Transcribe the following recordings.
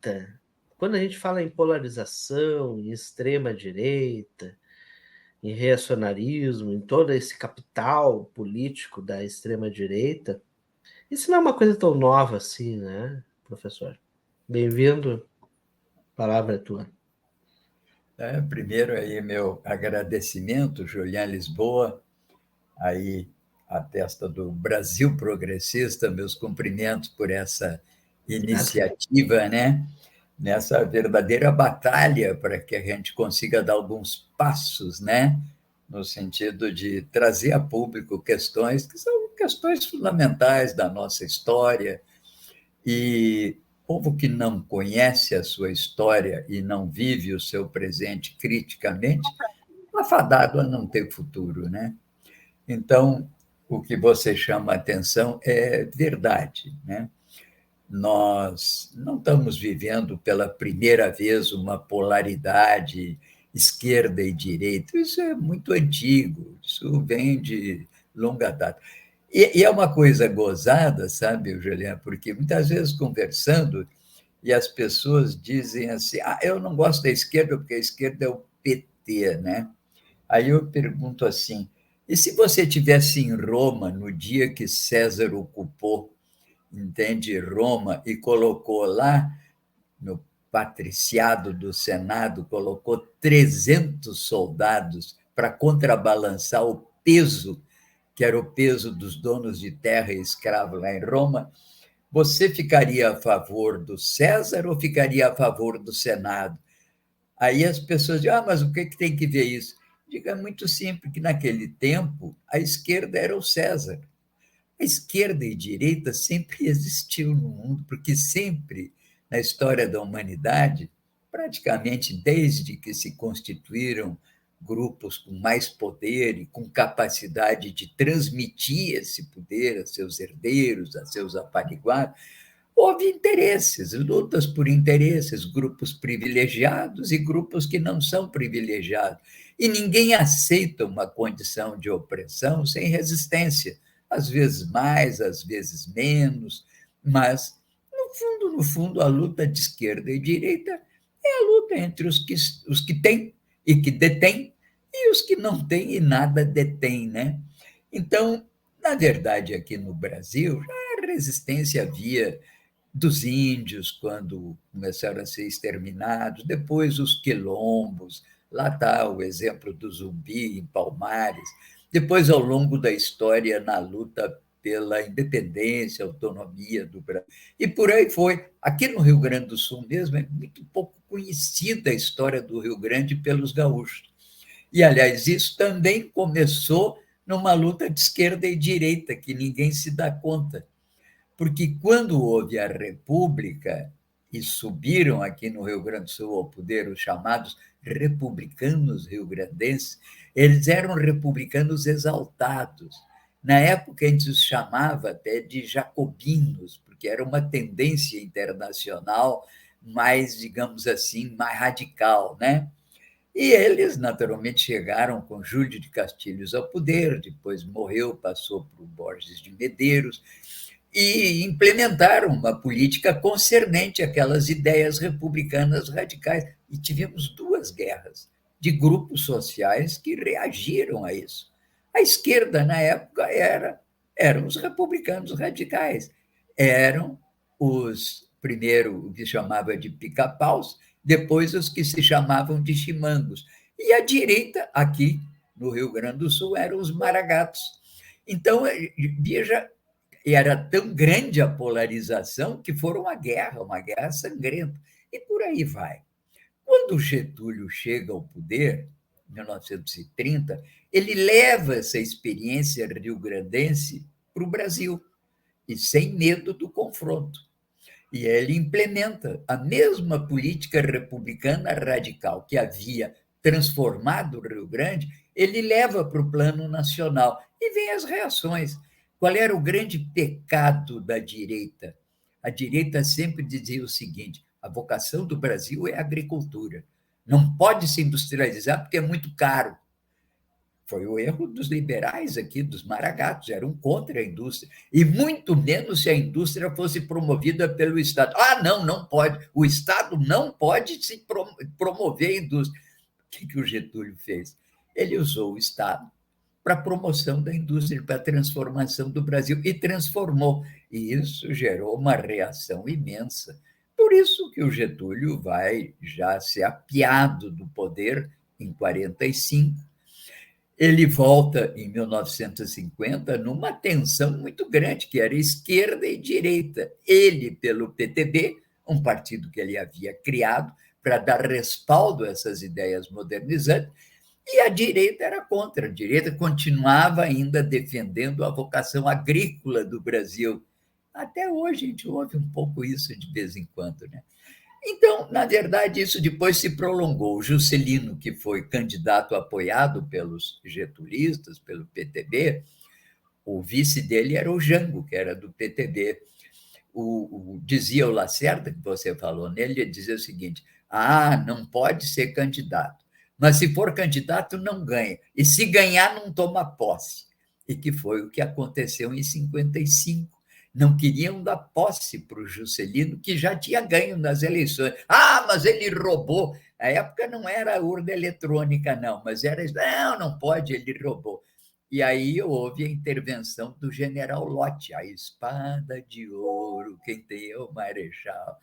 direita, quando a gente fala em polarização, em extrema-direita, em reacionarismo, em todo esse capital político da extrema-direita, isso não é uma coisa tão nova assim, né, professor? Bem-vindo, a palavra é tua. Primeiro aí meu agradecimento, Julián Lisboa, aí a testa do Brasil Progressista, meus cumprimentos por essa Obrigado. iniciativa, né? Nessa verdadeira batalha para que a gente consiga dar alguns passos, né? No sentido de trazer a público questões que são questões fundamentais da nossa história, e povo que não conhece a sua história e não vive o seu presente criticamente, é fadado a não ter futuro, né? Então, o que você chama a atenção é verdade, né? Nós não estamos vivendo pela primeira vez uma polaridade esquerda e direita. Isso é muito antigo, isso vem de longa data. E é uma coisa gozada, sabe, Juliana, porque muitas vezes conversando, e as pessoas dizem assim: eu não gosto da esquerda porque a esquerda é o PT, né? Aí eu pergunto assim: e se você tivesse em Roma no dia que César ocupou, entende, Roma, e colocou lá no patriciado do Senado, colocou 300 soldados para contrabalançar o peso, que era o peso dos donos de terra e escravo lá em Roma, você ficaria a favor do César ou ficaria a favor do Senado? Aí as pessoas dizem: mas o que tem que ver isso? Digo: é muito simples, que naquele tempo a esquerda era o César. A esquerda e a direita sempre existiu no mundo, porque sempre, na história da humanidade, praticamente desde que se constituíram grupos com mais poder e com capacidade de transmitir esse poder a seus herdeiros, a seus apariguados, houve interesses, lutas por interesses, grupos privilegiados e grupos que não são privilegiados. E ninguém aceita uma condição de opressão sem resistência, às vezes mais, às vezes menos, mas, no fundo, a luta de esquerda e direita é a luta entre os que têm e que detêm e os que não têm e nada detêm, né? Então, na verdade, aqui no Brasil, já a resistência havia dos índios, quando começaram a ser exterminados, depois os quilombos, lá está o exemplo do Zumbi, em Palmares, depois, ao longo da história, na luta pela independência, autonomia do Brasil. E por aí foi. Aqui no Rio Grande do Sul mesmo, é muito pouco conhecida a história do Rio Grande pelos gaúchos. E, aliás, isso também começou numa luta de esquerda e direita, que ninguém se dá conta, porque quando houve a República e subiram aqui no Rio Grande do Sul ao poder os chamados republicanos rio-grandenses, eles eram republicanos exaltados. Na época, a gente os chamava até de jacobinos, porque era uma tendência internacional mais, digamos assim, mais radical, né? E eles, naturalmente, chegaram com Júlio de Castilhos ao poder, depois morreu, passou para o Borges de Medeiros, e implementaram uma política concernente àquelas ideias republicanas radicais. E tivemos duas guerras de grupos sociais que reagiram a isso. A esquerda, na época, eram os republicanos radicais, eram os, primeiro, o que se chamava de pica-paus, depois os que se chamavam de chimangos. E a direita, aqui no Rio Grande do Sul, eram os maragatos. Então, veja, e era tão grande a polarização que foram uma guerra sangrenta. E por aí vai. Quando o Getúlio chega ao poder, em 1930, ele leva essa experiência rio-grandense para o Brasil, e sem medo do confronto. E ele implementa a mesma política republicana radical que havia transformado o Rio Grande, ele leva para o plano nacional. E vem as reações. Qual era o grande pecado da direita? A direita sempre dizia o seguinte: a vocação do Brasil é a agricultura. Não pode se industrializar porque é muito caro. Foi o erro dos liberais aqui, dos maragatos, eram contra a indústria, e muito menos se a indústria fosse promovida pelo Estado. Ah, não, não pode, o Estado não pode se promover a indústria. O que o Getúlio fez? Ele usou o Estado para a promoção da indústria, para a transformação do Brasil, e transformou. E isso gerou uma reação imensa. Por isso que o Getúlio vai já ser apiado do poder em 45. Ele volta em 1950 numa tensão muito grande, que era esquerda e direita. Ele pelo PTB, um partido que ele havia criado para dar respaldo a essas ideias modernizantes, e a direita era contra. A direita continuava ainda defendendo a vocação agrícola do Brasil. Até hoje a gente ouve um pouco isso de vez em quando, né? Então, na verdade, isso depois se prolongou. O Juscelino, que foi candidato apoiado pelos getulistas, pelo PTB, o vice dele era o Jango, que era do PTB. Dizia o Lacerda, que você falou nele, ele dizia o seguinte: não pode ser candidato, mas se for candidato, não ganha. E se ganhar, não toma posse. E que foi o que aconteceu em 55. Não queriam dar posse para o Juscelino, que já tinha ganho nas eleições. Mas ele roubou. Na época não era urna eletrônica, não, mas era isso. Não pode, ele roubou. E aí houve a intervenção do general Lott, a espada de ouro, quem tem é o Marechal.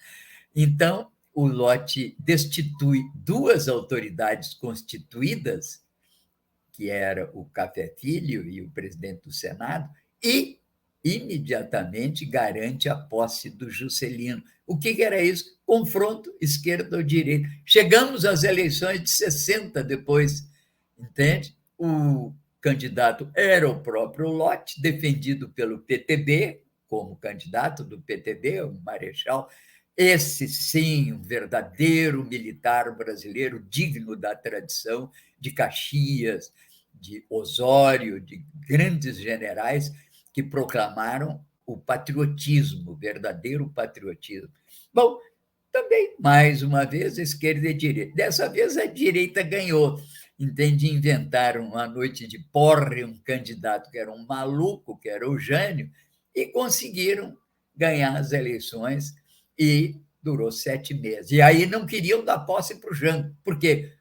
Então, o Lott destitui duas autoridades constituídas, que era o Café Filho e o presidente do Senado, e imediatamente garante a posse do Juscelino. O que era isso? Confronto esquerda ou direita. Chegamos às eleições de 60 depois, entende? O candidato era o próprio Lott, defendido pelo PTB, como candidato do PTB, o Marechal. Esse, sim, um verdadeiro militar brasileiro, digno da tradição de Caxias, de Osório, de grandes generais que proclamaram o patriotismo, o verdadeiro patriotismo. Bom, também, mais uma vez, a esquerda e a direita. Dessa vez, a direita ganhou. Entende? Inventaram a noite de porre um candidato que era um maluco, que era o Jânio, e conseguiram ganhar as eleições, e durou 7 meses. E aí não queriam dar posse para o Jango. Por quê?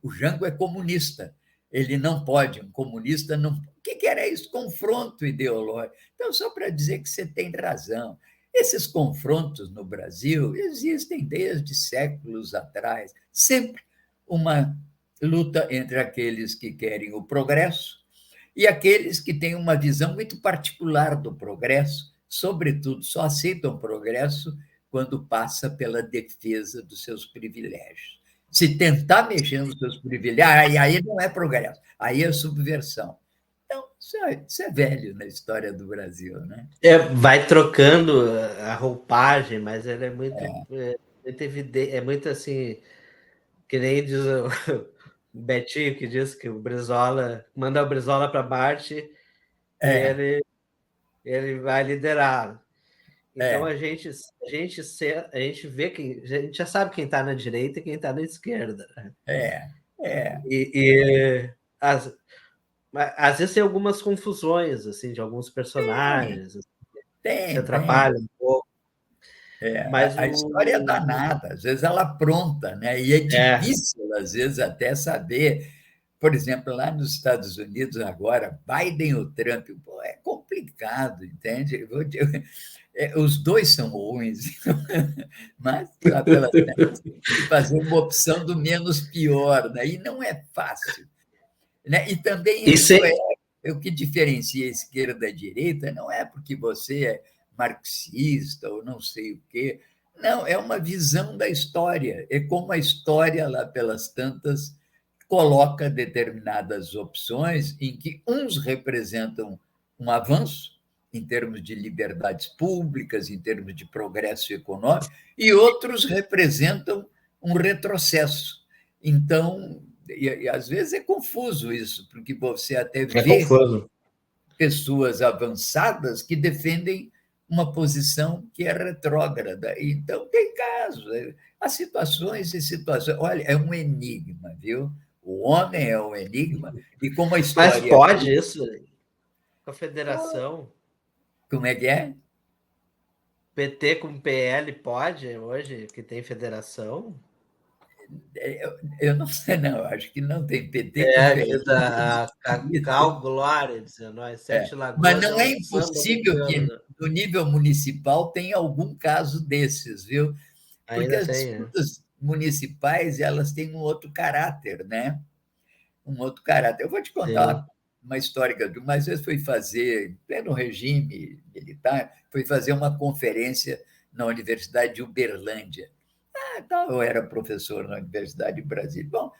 O Jango é comunista. Ele não pode, um comunista não. O que era isso? Confronto ideológico. Então, só para dizer que você tem razão. Esses confrontos no Brasil existem desde séculos atrás. Sempre uma luta entre aqueles que querem o progresso e aqueles que têm uma visão muito particular do progresso, sobretudo, só aceitam o progresso quando passa pela defesa dos seus privilégios. Se tentar mexer nos seus privilégios, aí não é progresso, aí é subversão. Então, isso é velho na história do Brasil, né? Vai trocando a roupagem, mas ela é muito evidente, é muito assim, que nem diz o Betinho, que diz que o Brizola manda o Brizola para Marte e ele vai liderar. Então a gente vê que a gente já sabe quem está na direita e quem está na esquerda. E às vezes tem algumas confusões assim de alguns personagens que atrapalham um pouco. Mas A história é danada, às vezes ela apronta, né? E é difícil, às vezes, até saber. Por exemplo, lá nos Estados Unidos, agora, Biden ou Trump, é complicado, entende? Os dois são ruins, mas pela de fazer uma opção do menos pior, né? E não é fácil. Né? E também isso é o que diferencia a esquerda da direita, não é porque você é marxista ou não sei o quê. Não, é uma visão da história. É como a história, lá pelas tantas, coloca determinadas opções em que uns representam um avanço em termos de liberdades públicas, em termos de progresso econômico, e outros representam um retrocesso. Então, e às vezes é confuso isso, porque você até vê pessoas avançadas que defendem uma posição que é retrógrada. Então, tem casos, há situações e situações. Olha, é um enigma, viu? O homem é um enigma. E como a Mas história... pode isso com a federação? Como é que é? PT com PL pode hoje, que tem federação? Eu não sei, não. Acho que não tem PT É, com aqui PL. da Cacau Glória, dizendo, nós, Sete Mas Lagoas é não é o samba do impossível cano, que né? no nível municipal tenha algum caso desses, viu? Porque Ainda as tem, né? disputas municipais, elas têm um outro caráter, né? Um outro caráter. Eu vou te contar Sim. uma histórica de uma vez fui fazer, em pleno regime militar, fui fazer uma conferência na Universidade de Uberlândia. Então, eu era professor na Universidade de Brasília. Bom,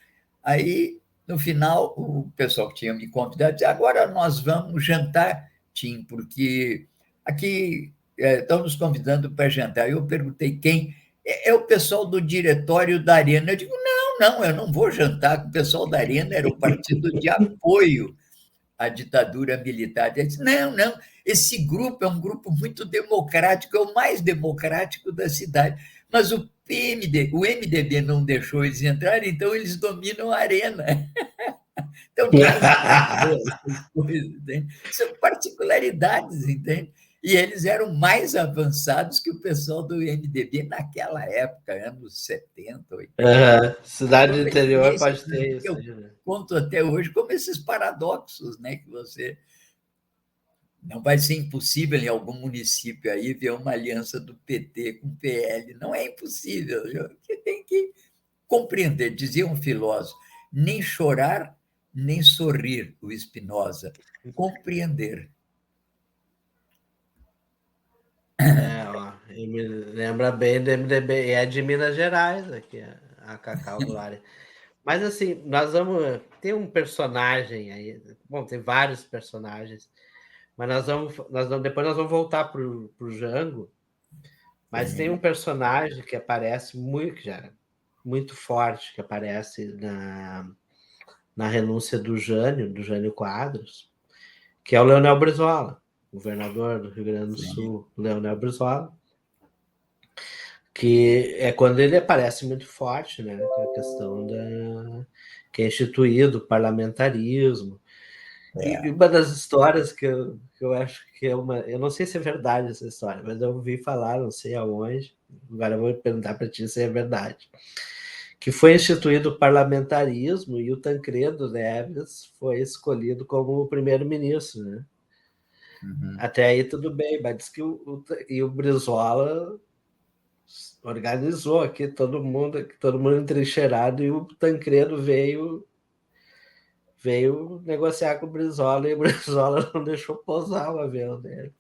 aí, no final, o pessoal que tinha me convidado disse: agora nós vamos jantar, Tim, porque aqui estão nos convidando para jantar. Eu perguntei quem. É o pessoal do diretório da Arena. Eu digo: não, não, eu não vou jantar com o pessoal da Arena, era o partido de apoio à ditadura militar. Ele disse: não, não, esse grupo é um grupo muito democrático, é o mais democrático da cidade. Mas o MDB não deixou eles entrarem, então eles dominam a arena. Então, ninguém entendeu essas coisas, entende? São particularidades, entende? E eles eram mais avançados que o pessoal do MDB naquela época, anos 70, 80. Cidade do São interior experiências pode ter que isso, eu né? conto até hoje como esses paradoxos, né, que você... Não vai ser impossível em algum município aí ver uma aliança do PT com o PL. Não é impossível. Você tem que compreender, dizia um filósofo, nem chorar, nem sorrir, o Spinoza. Compreender. É, ó, e me lembra bem do MDB, e é de Minas Gerais aqui, a Cacau Glória. Mas assim, nós vamos. Tem um personagem aí. Bom, tem vários personagens, mas depois nós vamos voltar pro Jango. Mas tem um Sim, personagem que aparece muito, que já era muito forte, que aparece na renúncia do Jânio Quadros, que é o Leonel Brizola, governador do Rio Grande do sim, Sul, Leonel Brizola, que é quando ele aparece muito forte, né? Com a questão que é instituído o parlamentarismo. E é. uma das histórias que eu acho que é uma. Eu não sei se é verdade essa história, mas eu ouvi falar, não sei aonde. Agora eu vou perguntar para ti se é verdade. Que foi instituído o parlamentarismo e o Tancredo Neves foi escolhido como o primeiro-ministro, né? Uhum. Até aí tudo bem, mas diz que o Brizola organizou aqui todo mundo entrincheirado, e o Tancredo veio negociar com o Brizola, e o Brizola não deixou pousar o avião dele.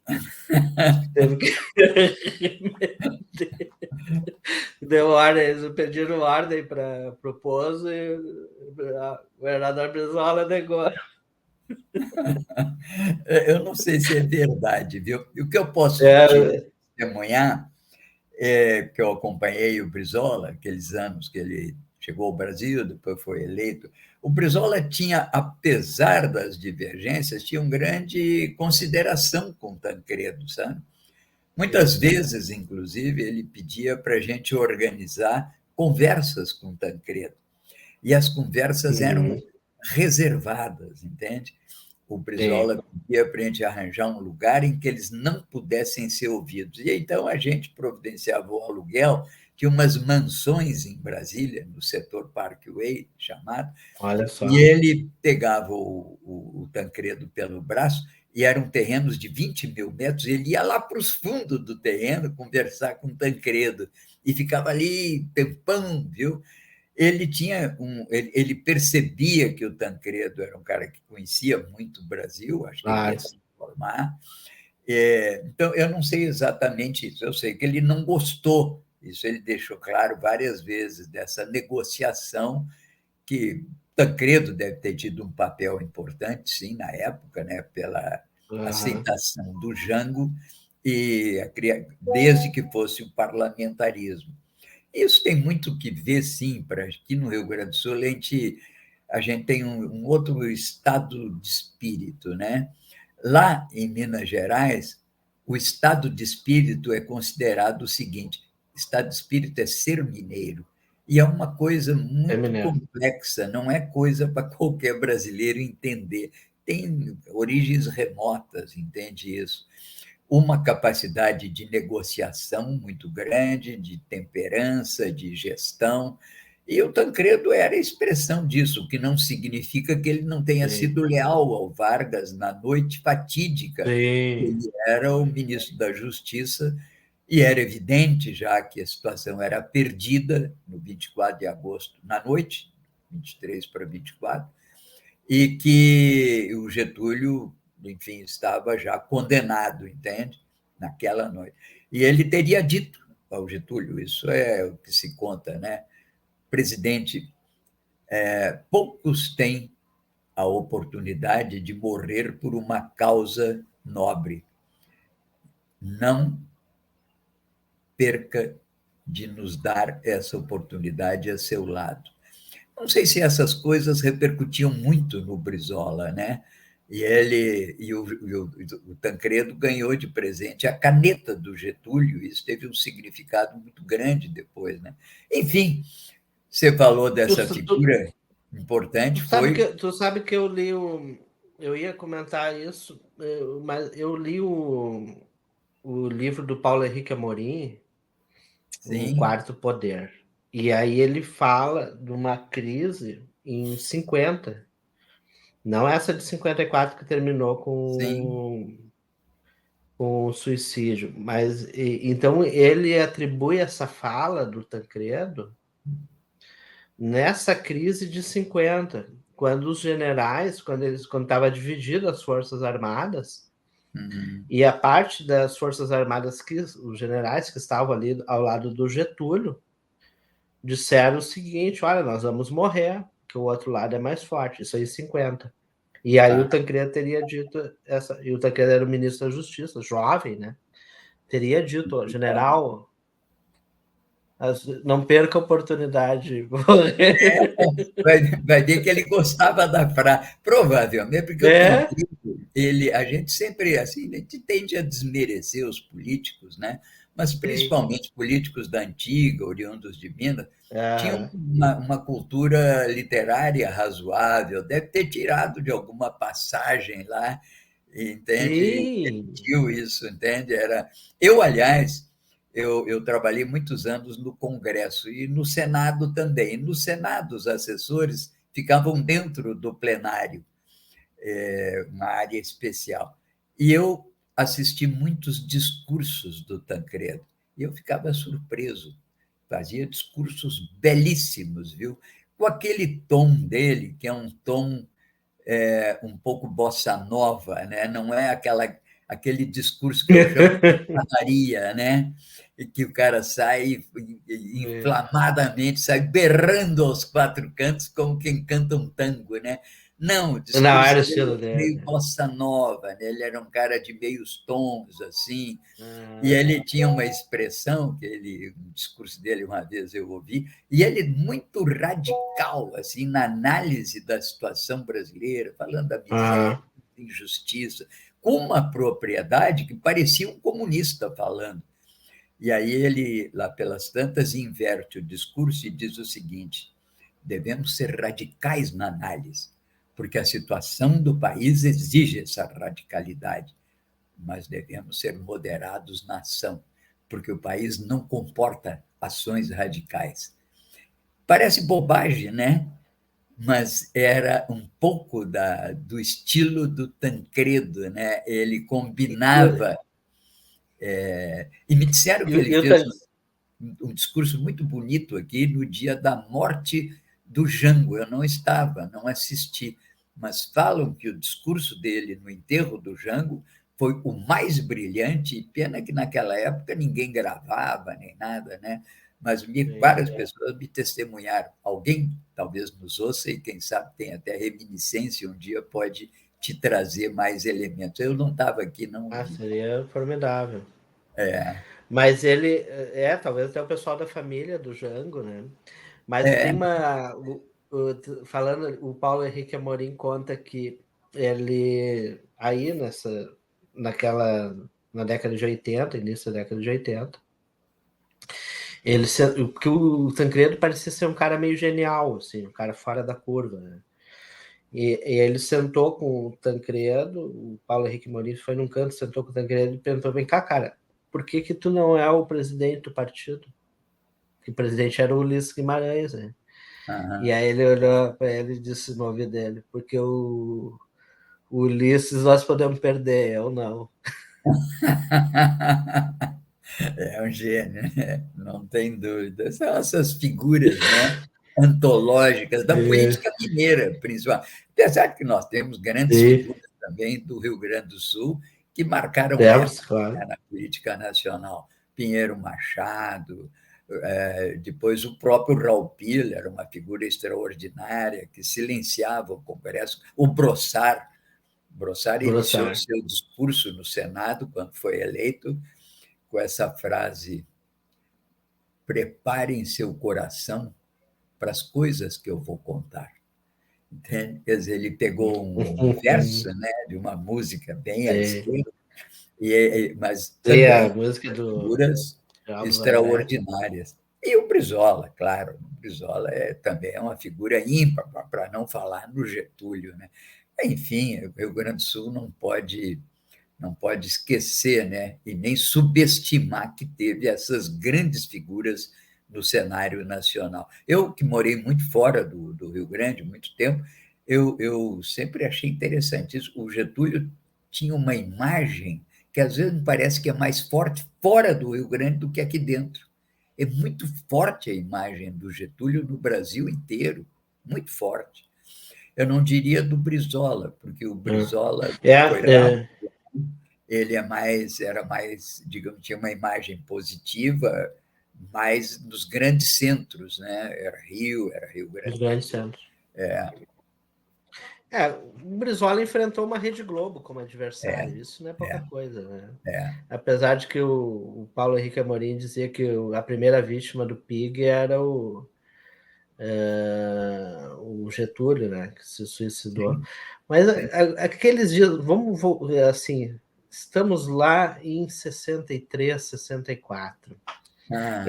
Teve que deu ordem, eles pediram ordem para o pouso, e o governador Brizola negou. Eu não sei se é verdade, viu? E o que eu posso te É, testemunhar é que eu acompanhei o Brizola, aqueles anos que ele chegou ao Brasil, depois foi eleito. O Brizola tinha, apesar das divergências, tinha uma grande consideração com o Tancredo, sabe? Muitas sim, vezes, inclusive, ele pedia para a gente organizar conversas com o Tancredo. E as conversas eram uhum, reservadas, entende? O sim. Brizola pedia para a gente arranjar um lugar em que eles não pudessem ser ouvidos. E então a gente providenciava o aluguel de umas mansões em Brasília, no setor Parkway, chamado, Olha e só. ele pegava o Tancredo pelo braço, e eram terrenos de 20 mil metros, ele ia lá para os fundos do terreno conversar com o Tancredo, e ficava ali tempão, viu? Ele percebia que o Tancredo era um cara que conhecia muito o Brasil, acho que ele Ah, ia se informar. Então, eu não sei exatamente isso, eu sei que ele não gostou, isso ele deixou claro várias vezes, dessa negociação, que Tancredo deve ter tido um papel importante, sim, na época, né, pela aham. aceitação do Jango, e desde que fosse o parlamentarismo. Isso tem muito que ver, sim, para aqui no Rio Grande do Sul, a gente tem um outro estado de espírito, né? Lá em Minas Gerais, o estado de espírito é considerado o seguinte: estado de espírito é ser mineiro. E é uma coisa É muito mineiro. complexa, não é coisa para qualquer brasileiro entender. Tem origens remotas, entende isso? Uma capacidade de negociação muito grande, de temperança, de gestão. E o Tancredo era a expressão disso, o que não significa que ele não tenha Sim. sido leal ao Vargas na noite fatídica. Sim. Ele era o ministro da Justiça e era evidente já que a situação era perdida no 24 de agosto, na noite, 23 para 24, e que o Getúlio, enfim, estava já condenado, entende? Naquela noite. E ele teria dito ao Getúlio, isso é o que se conta, né? Presidente, poucos têm a oportunidade de morrer por uma causa nobre. Não perca de nos dar essa oportunidade a seu lado. Não sei se essas coisas repercutiam muito no Brizola, né? O Tancredo ganhou de presente a caneta do Getúlio, isso teve um significado muito grande depois, né? Enfim, você falou Tu, dessa tu, figura importante, foi. tu sabe que eu li o. Eu ia comentar isso, mas eu li o livro do Paulo Henrique Amorim, O Sim, Quarto Poder. E aí ele fala de uma crise em 50, não essa de 54 que terminou sim. com o suicídio, mas então ele atribui essa fala do Tancredo nessa crise de 50, quando os generais, quando estava dividido as forças armadas, Uhum. e a parte das forças armadas que os generais que estavam ali ao lado do Getúlio disseram o seguinte: olha, nós vamos morrer, que o outro lado é mais forte. Isso aí em 50. E aí o Ah, Tancredo teria dito essa, e o Tancredo era o ministro da Justiça, jovem, né? Teria dito, general, não perca a oportunidade. vai ver que ele gostava da frase, provavelmente, porque o É, Tancredo, a gente sempre, assim, a gente tende a desmerecer os políticos, né? Mas sim. principalmente políticos da antiga, oriundos de Minas, tinham Aham. uma cultura literária razoável, deve ter tirado de alguma passagem lá, entende? E Sim. repetiu isso, entende? Eu, aliás, eu trabalhei muitos anos no Congresso e no Senado também. No Senado, os assessores ficavam dentro do plenário, uma área especial. E eu assisti muitos discursos do Tancredo e eu ficava surpreso. Fazia discursos belíssimos, viu? Com aquele tom dele, que é um tom um pouco bossa nova, né? Não é aquele discurso que eu chamo de padaria, né? E que o cara sai inflamadamente, sai berrando aos quatro cantos como quem canta um tango, né? Não, o Não, discurso era o dele estilo é meio dele. bossa nova, né? Ele era um cara de meios tons, assim, e Ah, ele tinha uma expressão um discurso dele uma vez eu ouvi, e ele muito radical, assim, na análise da situação brasileira, falando da miséria, ah, da injustiça, com uma propriedade que parecia um comunista falando. E aí ele, lá pelas tantas, inverte o discurso e diz o seguinte: devemos ser radicais na análise, porque a situação do país exige essa radicalidade, mas devemos ser moderados na ação, porque o país não comporta ações radicais. Parece bobagem, né? Mas era um pouco do estilo do Tancredo, né? Ele e, combinava, e me disseram que ele e o fez um discurso muito bonito aqui no dia da morte do Jango. Eu não estava, não assisti, mas falam que o discurso dele no enterro do Jango foi o mais brilhante, e pena que naquela época ninguém gravava nem nada, né? Mas várias pessoas me testemunharam. Alguém talvez nos ouça e, quem sabe, tem até reminiscência, um dia pode te trazer mais elementos. Eu não estava aqui, não vi. seria formidável. É, Mas ele talvez até o pessoal da família do Jango, né? Mas tem é, uma. Falando, o Paulo Henrique Amorim conta que ele aí naquela na década de 80, início da década de 80, Porque o Tancredo parecia ser um cara meio genial, assim, um cara fora da curva, né? E ele sentou com o Tancredo, o Paulo Henrique Maurício foi num canto, sentou com o Tancredo e perguntou: vem cá, cara, por que que tu não é o presidente do partido? Que o presidente era o Ulisses Guimarães, né? E Aham. aí ele olhou para ele e disse no ouvido dele: porque o Ulisses nós podemos perder, eu não. É um gênio, né? Não tem dúvida. São essas figuras, né, antológicas da Sim, política mineira, principalmente. Apesar de que nós temos grandes sim, figuras também do Rio Grande do Sul que marcaram temos, época, claro. né, na política nacional. Pinheiro Machado, depois o próprio Raul Pila era uma figura extraordinária que silenciava o Congresso. O Brossard iniciou Brossard. seu discurso no Senado, quando foi eleito, com essa frase: preparem seu coração para as coisas que eu vou contar. Entende? Quer dizer, ele pegou um verso, né, de uma música bem à Sim. esquerda, mas Sim, a também música do figuras Alves Valério. extraordinárias. E o Brizola, claro, o Brizola também é uma figura ímpar, para não falar no Getúlio. Né? Enfim, o Rio Grande do Sul não pode esquecer, né, e nem subestimar que teve essas grandes figuras no cenário nacional. Eu, que morei muito fora do Rio Grande, muito tempo, eu sempre achei interessante isso. O Getúlio tinha uma imagem que às vezes me parece que é mais forte fora do Rio Grande do que aqui dentro. É muito forte a imagem do Getúlio no Brasil inteiro, muito forte. Eu não diria do Brizola, porque o Brizola É, foi lá, é, ele era mais, digamos, tinha uma imagem positiva, mais nos grandes centros, né? Era Rio os Grande do grandes Sul. centros. O Brizola enfrentou uma Rede Globo como adversário, isso não é pouca É, coisa, né? é, Apesar de que o Paulo Henrique Amorim dizia que a primeira vítima do PIG era o Getúlio, né? Que se suicidou. sim, Mas sim. aqueles dias, assim, estamos lá em 63, 64. Ah,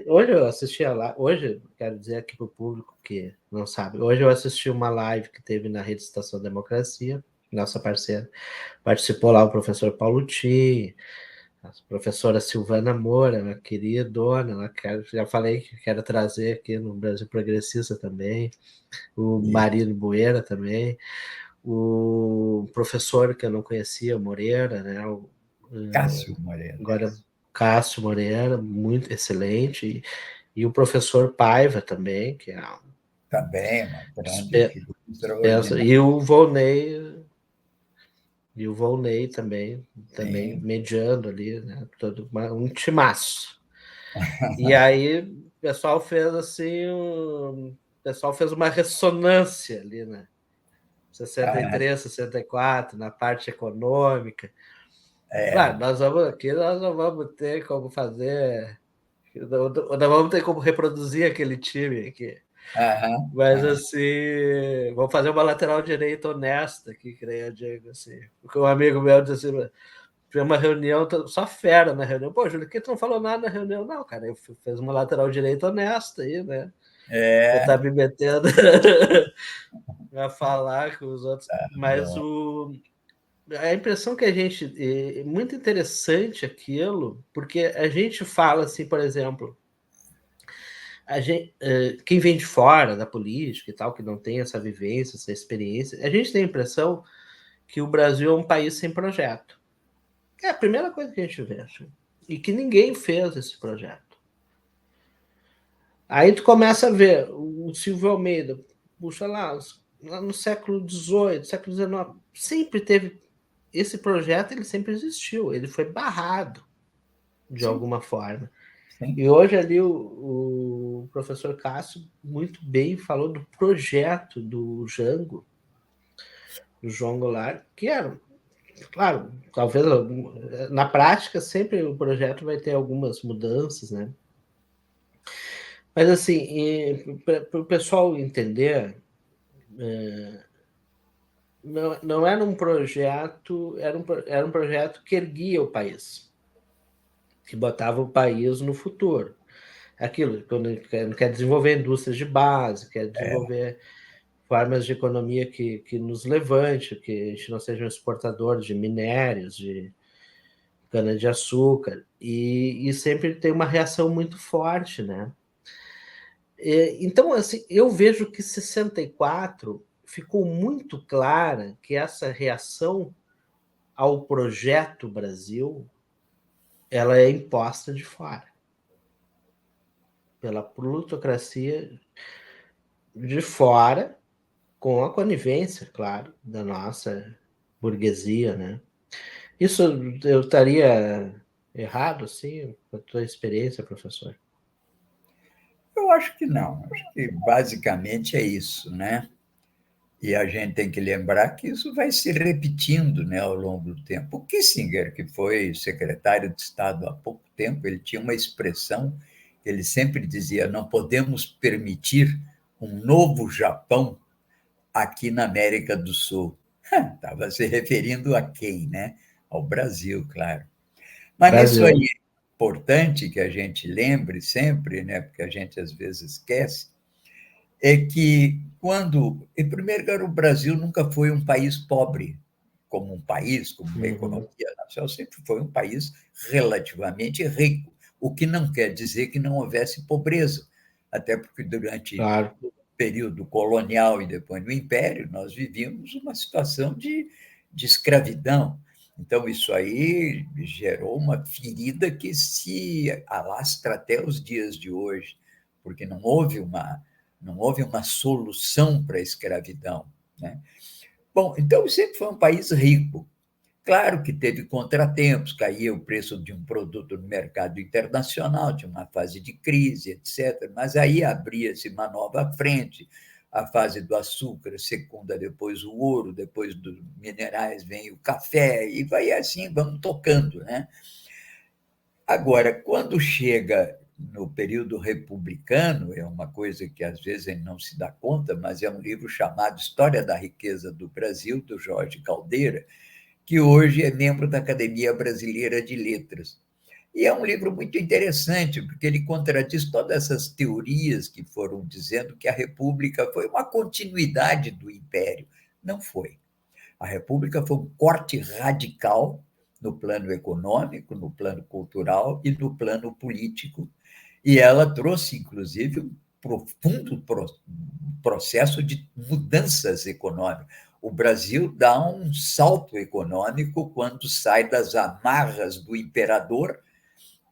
Hoje eu assisti hoje, quero dizer aqui para o público que não sabe, hoje eu assisti uma live que teve na Rede Estação Democracia, nossa parceira, participou lá o professor Paulo Ti, a professora Silvana Moura, minha queridona, já falei que quero trazer aqui no Brasil Progressista também, o e Marido Bueira também, o professor que eu não conhecia, Moreira, né? Cássio Moreira, Agora Cássio Moreira, muito excelente, e o professor Paiva também, que é também uma grande dispe- figura dispensa, extraordinária. e o Volney também Sim, mediando ali, né? Um timaço. E aí o pessoal fez assim, o pessoal fez uma ressonância ali, né? ah, 63, 64, na parte econômica. é, Claro, nós não vamos ter como fazer, não vamos ter como reproduzir aquele time aqui. aham, Mas aham, assim, vamos fazer uma lateral direita honesta aqui, que nem eu digo assim. Porque um amigo meu disse assim, foi uma reunião, só fera na reunião. Pô, Júlio, que tu não falou nada na reunião? Não, cara, eu fiz uma lateral direita honesta aí, né? Você tá é, me metendo a falar com os outros. Mas bom, a impressão que a gente. É muito interessante aquilo, porque a gente fala assim, por exemplo, quem vem de fora da política e tal, que não tem essa vivência, essa experiência, a gente tem a impressão que o Brasil é um país sem projeto. É a primeira coisa que a gente vê, assim, e que ninguém fez esse projeto. Aí tu começa a ver o Silvio Almeida, puxa lá no século XVIII, século XIX, sempre teve esse projeto, ele sempre existiu, ele foi barrado de sim, alguma forma. sim, E hoje ali o professor Cássio muito bem falou do projeto do Jango, do João Goulart, que era, claro, talvez na prática sempre o projeto vai ter algumas mudanças, né? Mas assim, para o pessoal entender, não era um projeto, era um projeto que erguia o país, que botava o país no futuro. aquilo, quando quer desenvolver indústrias de base, quer desenvolver formas de economia que nos levante, que a gente não seja um exportador de minérios, de cana-de-açúcar, e sempre tem uma reação muito forte, né? Então, assim, eu vejo que 64 ficou muito clara que essa reação ao projeto Brasil, ela é imposta de fora, pela plutocracia de fora, com a conivência, claro, da nossa burguesia, né? Isso eu estaria errado, assim, com a tua experiência, professor? Eu acho que não. Acho que basicamente é isso, né? E a gente tem que lembrar que isso vai se repetindo, né, ao longo do tempo. O Kissinger, que foi secretário de Estado há pouco tempo, ele tinha uma expressão que ele sempre dizia: não podemos permitir um novo Japão aqui na América do Sul. Estava se referindo a quem, né? Ao Brasil, claro. Mas nisso aí Brasil. é importante que a gente lembre sempre, né? Porque a gente às vezes esquece, é que quando, em primeiro lugar, o Brasil nunca foi um país pobre, como um país, como uma Uhum. economia nacional, sempre foi um país relativamente rico, o que não quer dizer que não houvesse pobreza, até porque durante Claro. o período colonial e depois no Império, nós vivíamos uma situação de escravidão. Então, isso aí gerou uma ferida que se alastra até os dias de hoje, porque não houve uma solução para a escravidão. Né? Bom, então sempre foi um país rico. Claro que teve contratempos, caía o preço de um produto no mercado internacional, tinha uma fase de crise, etc. Mas aí abria-se uma nova frente, a fase do açúcar, secunda depois o ouro, depois dos minerais vem o café, e vai assim, vamos tocando. Né? Agora, quando chega no período republicano, é uma coisa que às vezes ele não se dá conta, mas é um livro chamado História da Riqueza do Brasil, do Jorge Caldeira, que hoje é membro da Academia Brasileira de Letras. E é um livro muito interessante, porque ele contradiz todas essas teorias que foram dizendo que a República foi uma continuidade do Império. Não foi. A República foi um corte radical no plano econômico, no plano cultural e no plano político. E ela trouxe, inclusive, um profundo processo de mudanças econômicas. O Brasil dá um salto econômico quando sai das amarras do imperador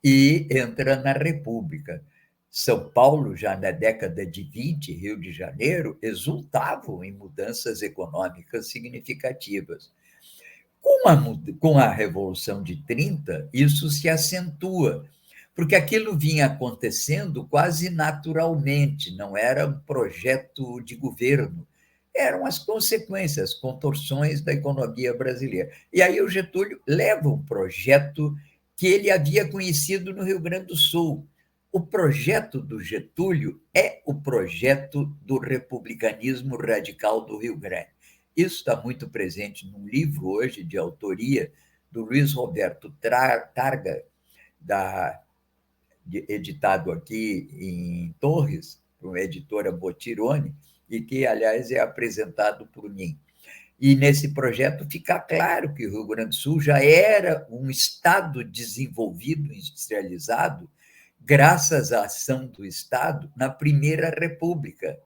e entra na República. São Paulo, já na década de 20, Rio de Janeiro, exultavam em mudanças econômicas significativas. Com a Revolução de 30, isso se acentua, porque aquilo vinha acontecendo quase naturalmente, não era um projeto de governo, eram as consequências, as contorções da economia brasileira. E aí o Getúlio leva um projeto que ele havia conhecido no Rio Grande do Sul. O projeto do Getúlio é o projeto do republicanismo radical do Rio Grande. Isso está muito presente num livro hoje de autoria do Luiz Roberto Targa, editado aqui em Torres, por uma editora Botirone, e que, aliás, é apresentado por mim. E nesse projeto fica claro que o Rio Grande do Sul já era um estado desenvolvido, industrializado, graças à ação do Estado na Primeira República.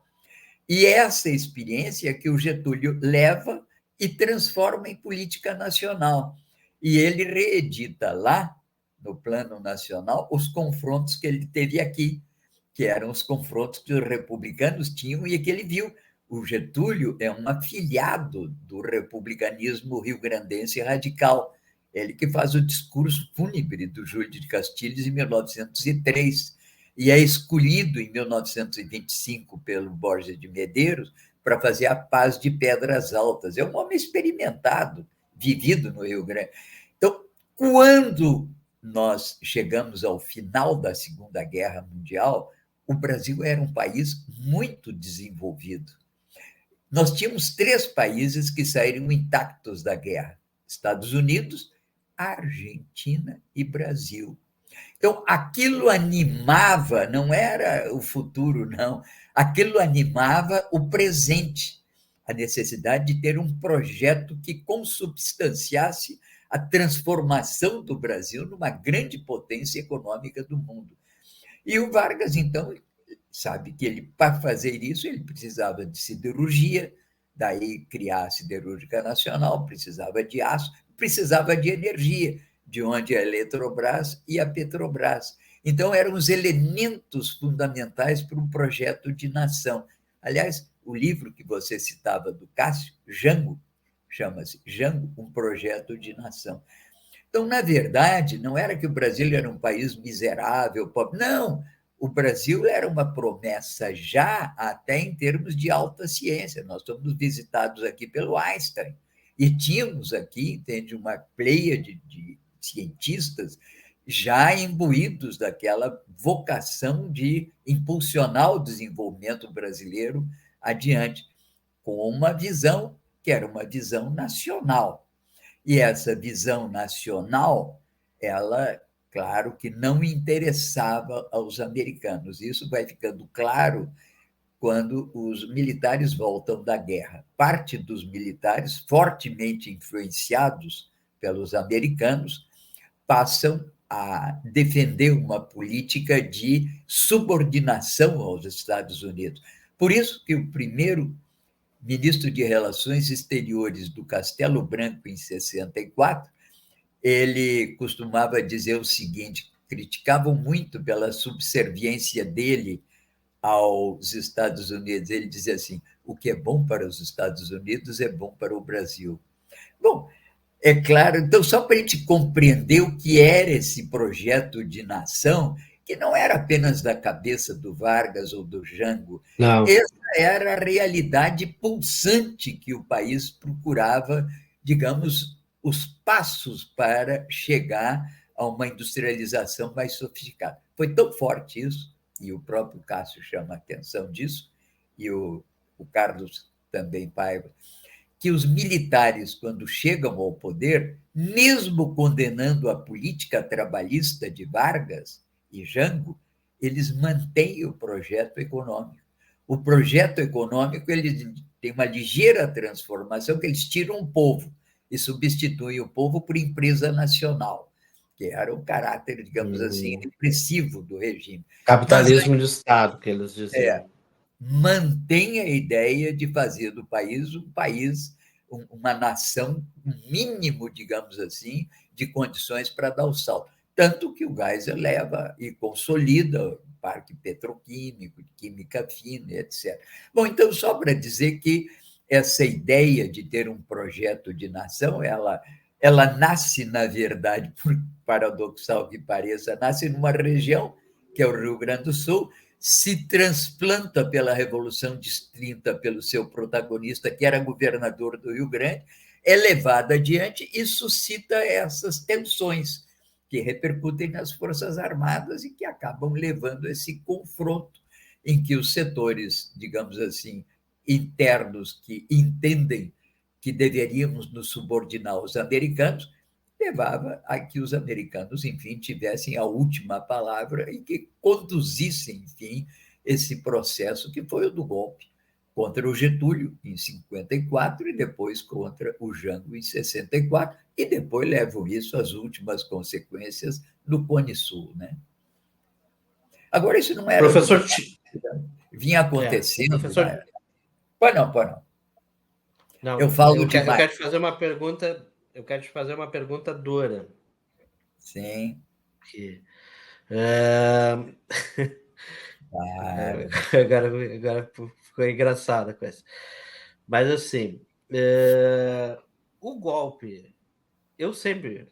E essa experiência que o Getúlio leva e transforma em política nacional. E ele reedita lá, no plano nacional, os confrontos que ele teve aqui, que eram os confrontos que os republicanos tinham e que ele viu. O Getúlio é um afiliado do republicanismo rio-grandense radical. Ele que faz o discurso fúnebre do Júlio de Castilhos em 1903 e é escolhido em 1925 pelo Borges de Medeiros para fazer a Paz de Pedras Altas. É um homem experimentado, vivido no Rio Grande. Então, quando nós chegamos ao final da Segunda Guerra Mundial, o Brasil era um país muito desenvolvido. Nós tínhamos 3 países que saíram intactos da guerra: Estados Unidos, Argentina e Brasil. Então, aquilo animava, não era o futuro, não. Aquilo animava o presente, a necessidade de ter um projeto que consubstanciasse a transformação do Brasil numa grande potência econômica do mundo. E o Vargas, então, sabe que ele, para fazer isso, ele precisava de siderurgia, daí criar a Siderúrgica Nacional, precisava de aço, precisava de energia, de onde a Eletrobras e a Petrobras. Então, eram os elementos fundamentais para um projeto de nação. Aliás, o livro que você citava do Cássio, Jango, chama-se Jango, um projeto de nação. Então, na verdade, não era que o Brasil era um país miserável, pobre. Não, o Brasil era uma promessa já até em termos de alta ciência. Nós somos visitados aqui pelo Einstein e tínhamos aqui, entende, uma pleia de cientistas já imbuídos daquela vocação de impulsionar o desenvolvimento brasileiro adiante, com uma visão que era uma visão nacional. E essa visão nacional, ela, claro que não interessava aos americanos. Isso vai ficando claro quando os militares voltam da guerra. Parte dos militares, fortemente influenciados pelos americanos, passam a defender uma política de subordinação aos Estados Unidos. Por isso que o primeiro ministro de Relações Exteriores do Castelo Branco, em 64, ele costumava dizer o seguinte: criticavam muito pela subserviência dele aos Estados Unidos. Ele dizia assim: o que é bom para os Estados Unidos é bom para o Brasil. Bom, é claro, então, só para a gente compreender o que era esse projeto de nação, que não era apenas da cabeça do Vargas ou do Jango, Não. essa era a realidade pulsante que o país procurava, digamos, os passos para chegar a uma industrialização mais sofisticada. Foi tão forte isso, e o próprio Cássio chama a atenção disso, e o Carlos também Paiva, que os militares, quando chegam ao poder, mesmo condenando a política trabalhista de Vargas e Jango, eles mantêm o projeto econômico. O projeto econômico ele tem uma ligeira transformação, que eles tiram o povo e substituem o povo por empresa nacional, que era o caráter, digamos assim, repressivo do regime. Mas Capitalismo de Estado, que eles diziam. mantém a ideia de fazer do país um país, uma nação, um mínimo, digamos assim, de condições para dar o salto. Tanto que o Geisel leva e consolida o parque petroquímico, química fina, etc. Bom, então, só para dizer que essa ideia de ter um projeto de nação, ela nasce, na verdade, por paradoxal que pareça, nasce numa região, que é o Rio Grande do Sul, se transplanta pela Revolução de 30 pelo seu protagonista, que era governador do Rio Grande, é levada adiante e suscita essas tensões que repercutem nas Forças Armadas e que acabam levando a esse confronto em que os setores, digamos assim, internos que entendem que deveríamos nos subordinar aos americanos, levava a que os americanos, enfim, tivessem a última palavra e que conduzissem, enfim, esse processo que foi o do golpe contra o Getúlio em 54 e depois contra o Jango em 64 e depois levam isso às últimas consequências no Cone Sul, né? Agora isso não era Professor, novidade, vinha acontecendo, professor, né? Pois não, pois não. Eu não, falo eu demais. quero te fazer uma pergunta, eu quero te fazer uma pergunta dura. Sim, Que, é, claro. agora ficou engraçada com essa. Mas assim, o golpe, eu sempre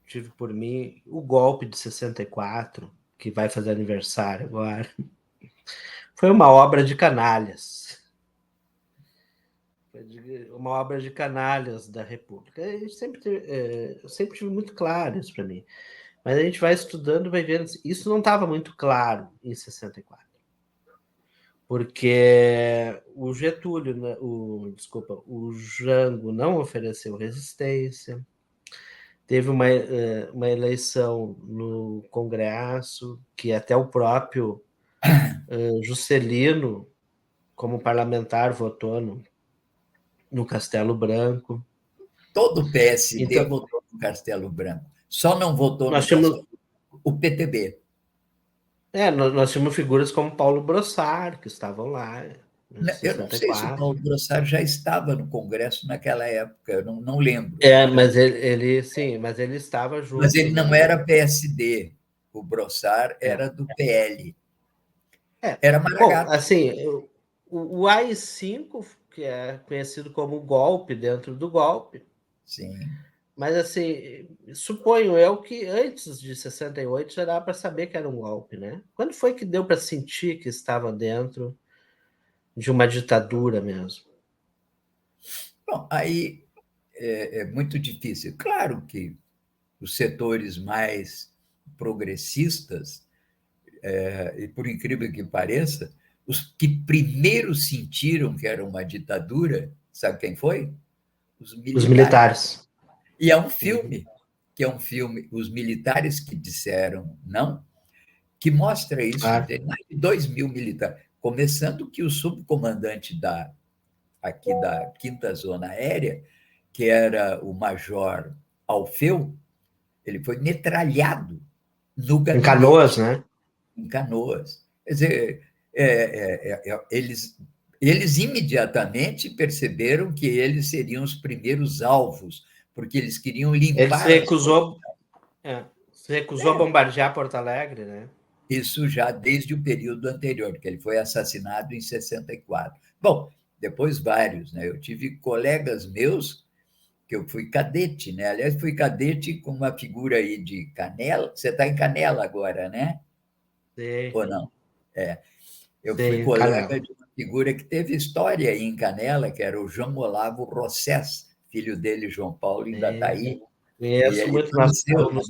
tive por mim o golpe de 64, que vai fazer aniversário agora, foi uma obra de canalhas. Uma obra de canalhas da República. Eu sempre tive muito claro isso para mim. Mas a gente vai estudando, vai vendo. Isso não estava muito claro em 64. Porque o Getúlio, desculpa, o Jango não ofereceu resistência. teve uma eleição no Congresso, que até o próprio Juscelino, como parlamentar, votou no Castelo Branco. Todo o PSD Então, votou no Castelo Branco. Só não votou no nós tínhamos, Castelo Branco o PTB. nós tínhamos figuras como Paulo Brossard, que estavam lá em Eu não sei se o 64. Paulo Brossard já estava no Congresso naquela época, eu não lembro. Mas sim, mas ele estava Mas junto ele não no. era PSD, o Brossard É, era do PL. é. Era Bom, Maragato, assim, o AI-5, que é conhecido como golpe dentro do golpe, sim. mas assim, suponho eu que antes de 68 já dava para saber que era um golpe, né? Quando foi que deu para sentir que estava dentro de uma ditadura mesmo? Bom, aí é muito difícil. Claro que os setores mais progressistas, e por incrível que pareça, os que primeiro sentiram que era uma ditadura, sabe quem foi? Os Os militares. militares. E é um Uhum. filme, que é um filme, Os Militares que Disseram Não, que mostra isso. Claro. Tem mais de 2.000 militares. Começando que o subcomandante aqui da Quinta Zona Aérea, que era o Major Alfeu, ele foi metralhado no Em Canoas, gabinete, né? em Canoas. Quer dizer, eles imediatamente perceberam que eles seriam os primeiros alvos, porque eles queriam Ele se limpar as coisas. recusou, se recusou a bombardear Porto Alegre, né? Isso já desde o período anterior, que ele foi assassinado em 64. Bom, depois vários, né? Eu tive colegas meus que eu fui cadete, né? Aliás, fui cadete com uma figura aí de Canela. Você está em Canela agora, né? Sim, Ou não? É. Eu fui sim, colega Canela. de uma figura que teve história aí em Canela, que era o João Olavo Rossés, filho dele, João Paulo, ainda está Sim. aí, e Conheço ele muito, nós faleceu, estávamos.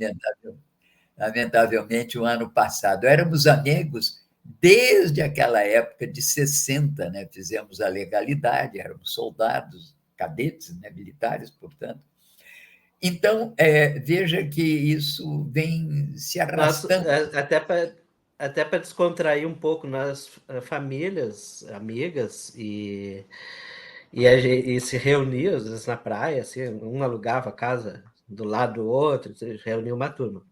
lamentavelmente, o ano passado. Éramos amigos desde aquela época de 60, né? Fizemos a legalidade, éramos soldados, cadetes, né? Militares, portanto. Então, veja que isso vem se Nós, arrastando. até para descontrair um pouco nas famílias, amigas, e se reunia, às vezes, na praia, assim, um alugava a casa do lado do outro, se reunia uma turma.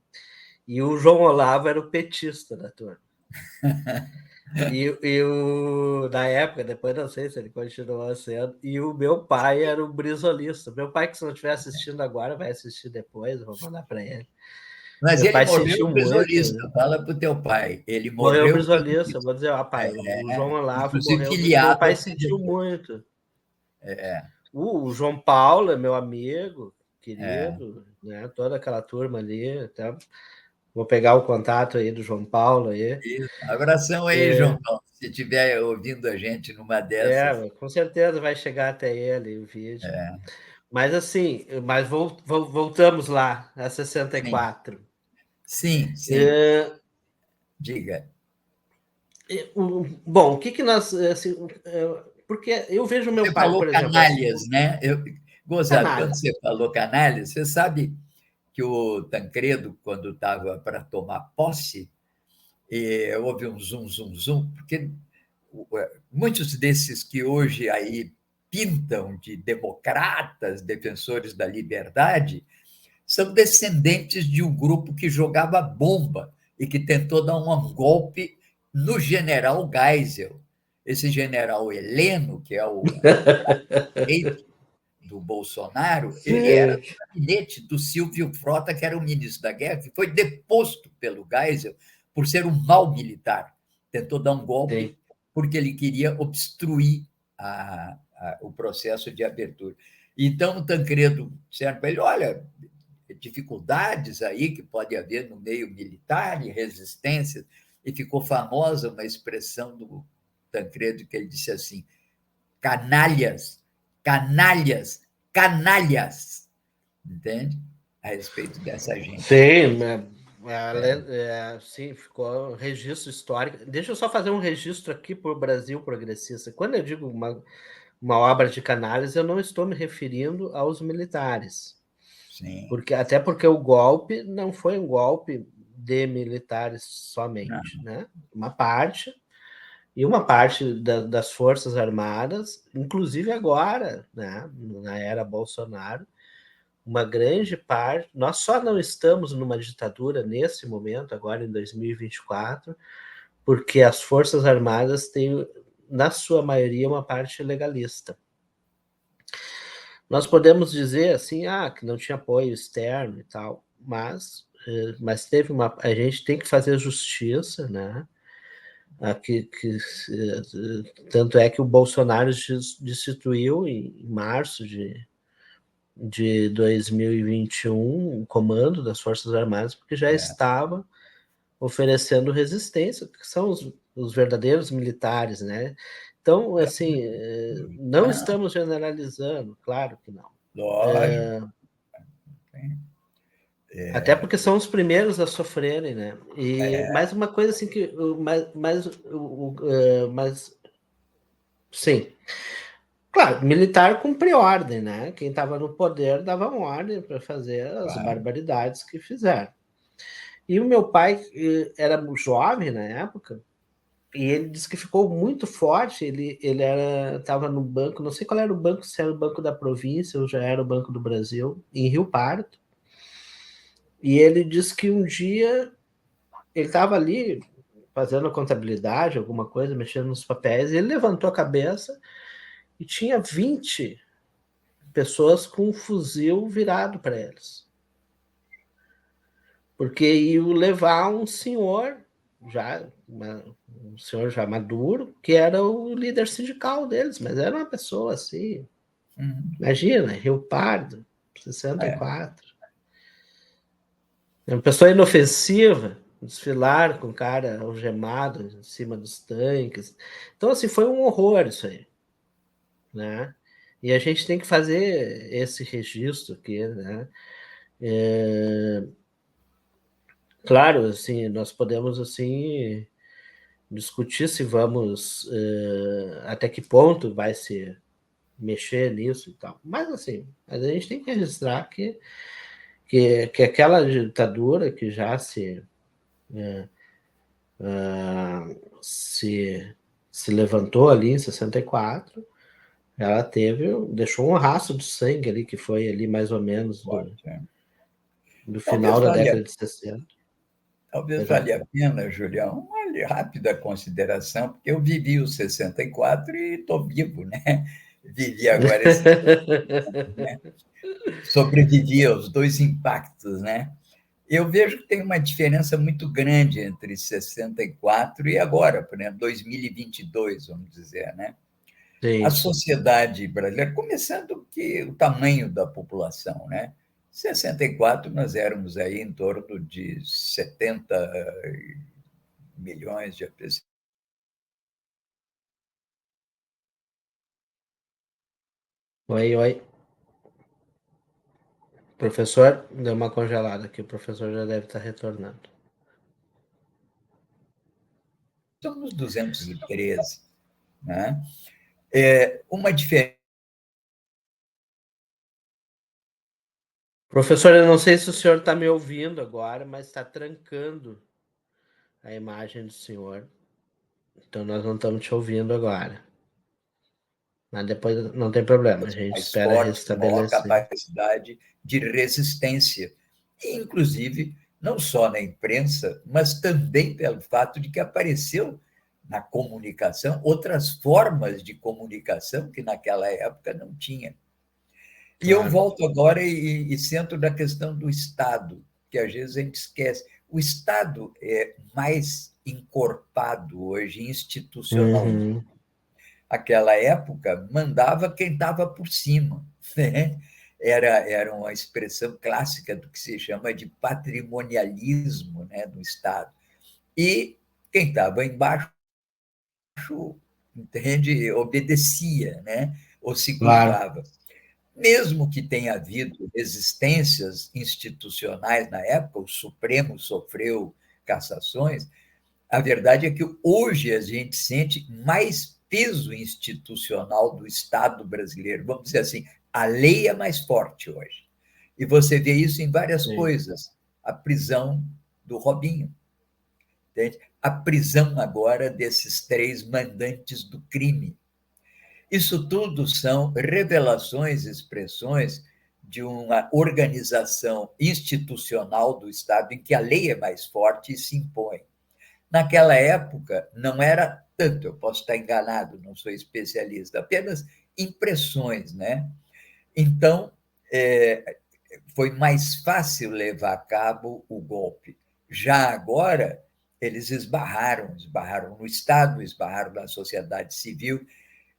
E o João Olavo era o petista da turma. Na época, depois não sei se ele continuou sendo, e o meu pai era o brisolista. Meu pai, que se não estiver assistindo agora, vai assistir depois, eu vou mandar para ele. Mas Meu ele pai morreu sentiu muito, brisolista, né? fala para o teu pai. Ele Morreu morreu, brisolista, eu vou dizer, ó, pai, o João Olavo inclusive morreu. Meu filiado pai ao sentiu PDT. muito. O João Paulo é meu amigo, É, querido, né? Toda aquela turma ali. Tá? Vou pegar o contato aí do João Paulo aí. isso. Abração aí, João Paulo, se estiver ouvindo a gente numa dessas. Com certeza vai chegar até ele o vídeo. Mas assim, voltamos lá, a Sim, 64. sim, sim. É, Diga. bom, o que que nós. Assim, porque eu vejo meu Você pai, falou por exemplo, assim, canalhas, né? Gozado, quando canalha. você falou canalhas, você sabe que o Tancredo, quando estava para tomar posse, houve um zum, zum, zum, porque muitos desses que hoje aí pintam de democratas, defensores da liberdade, são descendentes de um grupo que jogava bomba e que tentou dar um golpe no general Geisel. Esse general Heleno, que é o eleito do Bolsonaro, ele era Sim, do gabinete do Silvio Frota, que era o ministro da Guerra, que foi deposto pelo Geisel por ser um mau militar. Tentou dar um sim. golpe porque ele queria obstruir o processo de abertura. Então, o Tancredo disseram para ele: olha, dificuldades aí que pode haver no meio militar e resistência, e ficou famosa uma expressão do Tancredo que ele disse assim: canalhas, canalhas, canalhas, entende? A respeito dessa gente. Sim, sim, ficou um registro histórico. Deixa eu só fazer um registro aqui para o Brasil progressista. Quando eu digo uma obra de canalhas, eu não estou me referindo aos militares. Sim. Até porque o golpe não foi um golpe de militares somente, Não. né? Uma parte das Forças Armadas, inclusive agora, né, na era Bolsonaro, uma grande parte. Nós só não estamos numa ditadura nesse momento, agora em 2024, porque as Forças Armadas têm, na sua maioria, uma parte legalista. Nós podemos dizer assim, que não tinha apoio externo e tal, mas teve a gente tem que fazer justiça, né? Tanto é que o Bolsonaro destituiu em março de 2021 o comando das Forças Armadas, porque já estava oferecendo resistência, que são os verdadeiros militares, né? Então, assim, não estamos generalizando, claro que não. Lógico. Até porque são os primeiros a sofrerem, né? E mais uma coisa assim que, mas sim, claro, militar cumpre ordem, né? Quem estava no poder dava ordem para fazer as Claro. barbaridades que fizeram. E o meu pai era jovem na época. E ele disse que ficou muito forte. Ele estava no banco, não sei qual era o banco, se era o Banco da Província ou já era o Banco do Brasil, em Rio Pardo. E ele disse que um dia ele estava ali fazendo contabilidade, alguma coisa, mexendo nos papéis, e ele levantou a cabeça e tinha 20 pessoas com um fuzil virado para eles. Porque iam levar um senhor um senhor já maduro, que era o líder sindical deles, mas era uma pessoa assim, imagina, Rio Pardo, 64. É uma pessoa inofensiva, desfilar com o cara algemado em cima dos tanques. Então, assim, foi um horror isso aí, né? E a gente tem que fazer esse registro aqui, né? Claro, assim, nós podemos, assim, discutir se vamos, até que ponto vai se mexer nisso e tal. Mas, assim, a gente tem que registrar que aquela ditadura que já se, se levantou ali em 64, ela deixou um rastro de sangue ali, que foi ali mais ou menos do final Talvez da valha, década de 60. talvez Pois não. valha a pena, Julião, uma rápida consideração, porque eu vivi os 64 e estou vivo, né? Vivi agora esse, né? Sobrevivi aos dois impactos, né? Eu vejo que tem uma diferença muito grande entre 64 e agora, por exemplo, 2022, vamos dizer, né? A Sim. sociedade brasileira, começando que o tamanho da população, né? 64 nós éramos aí em torno de 70 milhões de pessoas. Oi, oi. Professor, deu uma congelada aqui, o professor já deve estar retornando. Somos 213, né? Uma diferença. Professor, eu não sei se o senhor está me ouvindo agora, mas está trancando a imagem do senhor. Então nós não estamos te ouvindo agora. Mas depois não tem problema, a gente Mais espera fortes, com maior restabelecer. capacidade de resistência, e, inclusive, não só na imprensa, mas também pelo fato de que apareceu na comunicação outras formas de comunicação que naquela época não tinha. E eu Claro. volto agora e centro na questão do Estado, que às vezes a gente esquece. O Estado é mais encorpado hoje institucionalmente. Uhum. Aquela época mandava quem estava por cima, né? Era uma expressão clássica do que se chama de patrimonialismo, né, do Estado. E quem estava embaixo, entende, obedecia, né, ou se Claro. curvava. Mesmo que tenha havido resistências institucionais na época, o Supremo sofreu cassações, a verdade é que hoje a gente sente mais peso institucional do Estado brasileiro. Vamos dizer assim, a lei é mais forte hoje. E você vê isso em várias Sim. coisas. A prisão do Robinho, entende? A prisão agora desses 3 mandantes do crime. Isso tudo são revelações, expressões de uma organização institucional do Estado em que a lei é mais forte e se impõe. Naquela época, não era tanto, eu posso estar enganado, não sou especialista, apenas impressões, né? Então, foi mais fácil levar a cabo o golpe. Já agora, eles esbarraram no Estado, esbarraram na sociedade civil.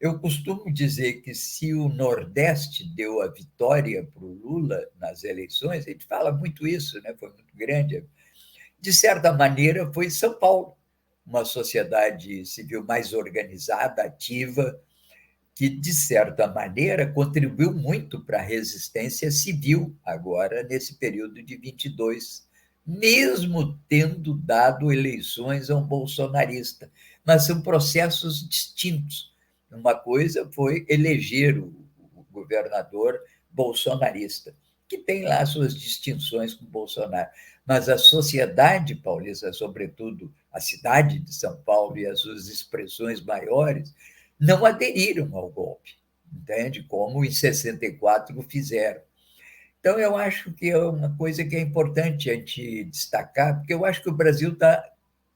Eu costumo dizer que se o Nordeste deu a vitória para o Lula nas eleições, a gente fala muito isso, né? Foi muito grande. De certa maneira, foi São Paulo, uma sociedade civil mais organizada, ativa, que, de certa maneira, contribuiu muito para a resistência civil agora, nesse período de 22, mesmo tendo dado eleições a um bolsonarista. Mas são processos distintos. Uma coisa foi eleger o governador bolsonarista, que tem lá suas distinções com Bolsonaro. Mas a sociedade paulista, sobretudo a cidade de São Paulo e as suas expressões maiores, não aderiram ao golpe, entende? Como em 64 fizeram. Então, eu acho que é uma coisa que é importante a gente destacar, porque eu acho que o Brasil está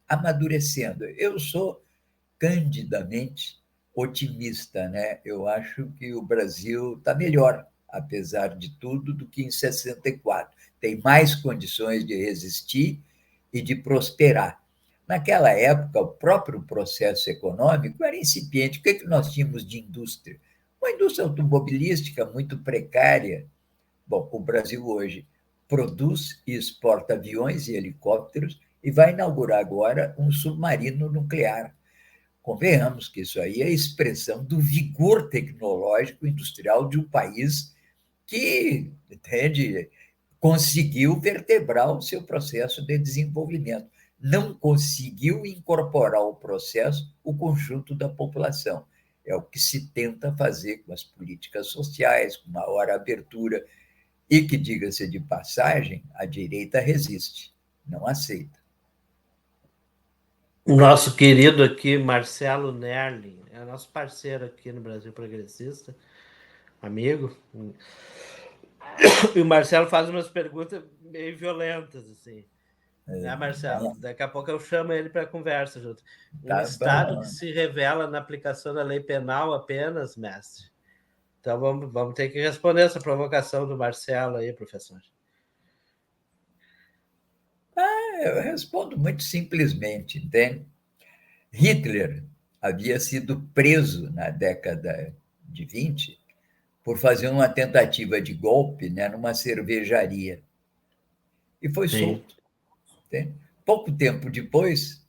amadurecendo. Eu sou candidamente otimista, né? Eu acho que o Brasil está melhor, apesar de tudo, do que em 64. Tem mais condições de resistir e de prosperar. Naquela época, o próprio processo econômico era incipiente. O que nós tínhamos de indústria? Uma indústria automobilística muito precária. Bom, o Brasil hoje produz e exporta aviões e helicópteros e vai inaugurar agora um submarino nuclear. Convenhamos que isso aí é a expressão do vigor tecnológico industrial de um país que, entende, conseguiu vertebrar o seu processo de desenvolvimento. Não conseguiu incorporar ao processo o conjunto da população. É o que se tenta fazer com as políticas sociais, com maior abertura, e que, diga-se de passagem, a direita resiste, não aceita. O nosso querido aqui, Marcelo Nerlin, é nosso parceiro aqui no Brasil Progressista, amigo. E o Marcelo faz umas perguntas meio violentas, assim. Né, Marcelo? Daqui a pouco eu chamo ele para conversa junto. Um Tá Estado bom. que se revela na aplicação da lei penal apenas, mestre. Então vamos ter que responder essa provocação do Marcelo aí, professor. Eu respondo muito simplesmente, entende? Hitler havia sido preso na década de 20 por fazer uma tentativa de golpe, né, numa cervejaria. E foi Sim. solto. Entende? Pouco tempo depois,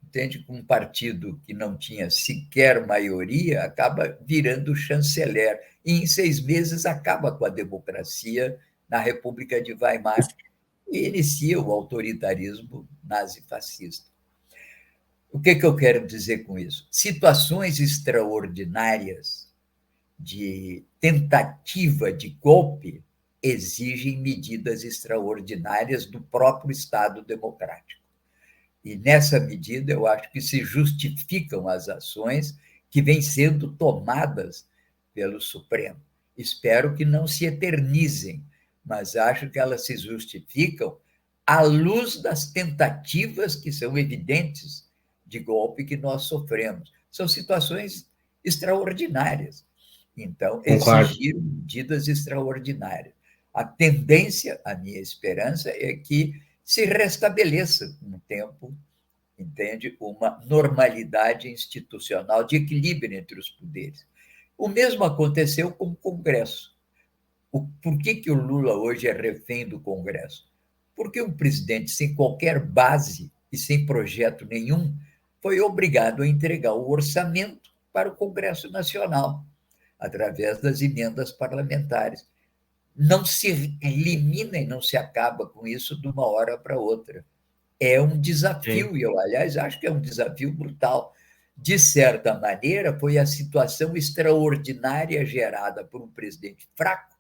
entende, um partido que não tinha sequer maioria acaba virando chanceler. E em 6 meses acaba com a democracia na República de Weimar e inicia o autoritarismo nazifascista. O que eu quero dizer com isso? Situações extraordinárias de tentativa de golpe exigem medidas extraordinárias do próprio Estado democrático. E, nessa medida, eu acho que se justificam as ações que vêm sendo tomadas pelo Supremo. Espero que não se eternizem, mas acho que elas se justificam à luz das tentativas que são evidentes de golpe que nós sofremos. São situações extraordinárias. Então, Concordo. exigiram medidas extraordinárias. A tendência, a minha esperança, é que se restabeleça com o tempo, entende, uma normalidade institucional de equilíbrio entre os poderes. O mesmo aconteceu com o Congresso. Por que o Lula hoje é refém do Congresso? Porque um presidente sem qualquer base e sem projeto nenhum foi obrigado a entregar o orçamento para o Congresso Nacional, através das emendas parlamentares. Não se elimina e não se acaba com isso de uma hora para outra. É um desafio, Sim. e eu, aliás, acho que é um desafio brutal. De certa maneira, foi a situação extraordinária gerada por um presidente fraco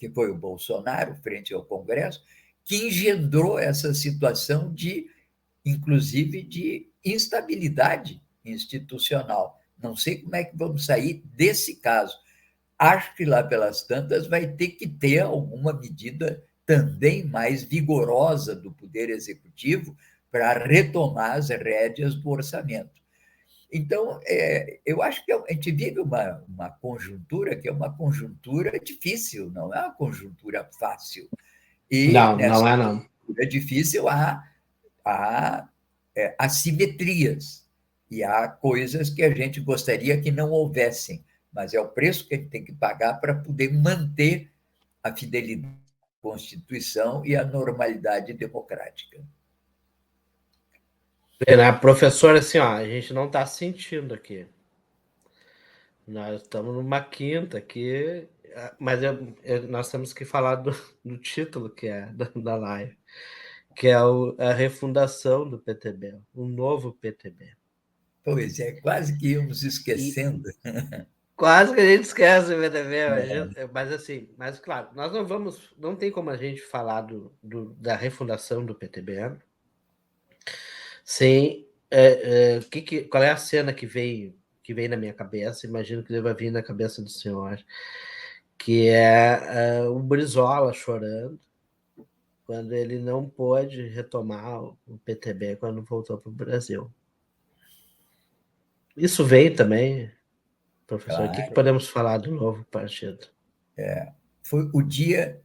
que foi o Bolsonaro, frente ao Congresso, que engendrou essa situação de, inclusive, de instabilidade institucional. Não sei como é que vamos sair desse caso. Acho que lá pelas tantas vai ter que ter alguma medida também mais vigorosa do Poder Executivo para retomar as rédeas do orçamento. Então, eu acho que a gente vive uma conjuntura que é uma conjuntura difícil, não é uma conjuntura fácil. E Não, nessa não é não. conjuntura difícil há assimetrias e há coisas que a gente gostaria que não houvessem, mas é o preço que a gente tem que pagar para poder manter a fidelidade à Constituição e a normalidade democrática. Né, professor, assim, ó, a gente não está sentindo aqui. Nós estamos numa quinta aqui, mas nós temos que falar do título que é da live, que é a refundação do PTB, um novo PTB. Pois é, quase que íamos E esquecendo. quase que a gente esquece o PTB, mas assim, mas claro, nós não tem como a gente falar da refundação do PTB sem qual é a cena que vem na minha cabeça, imagino que deva vir na cabeça do senhor, que é o Brizola chorando quando ele não pôde retomar o PTB quando voltou para o Brasil. Isso veio também, professor. O que Claro, podemos falar do novo partido? foi o dia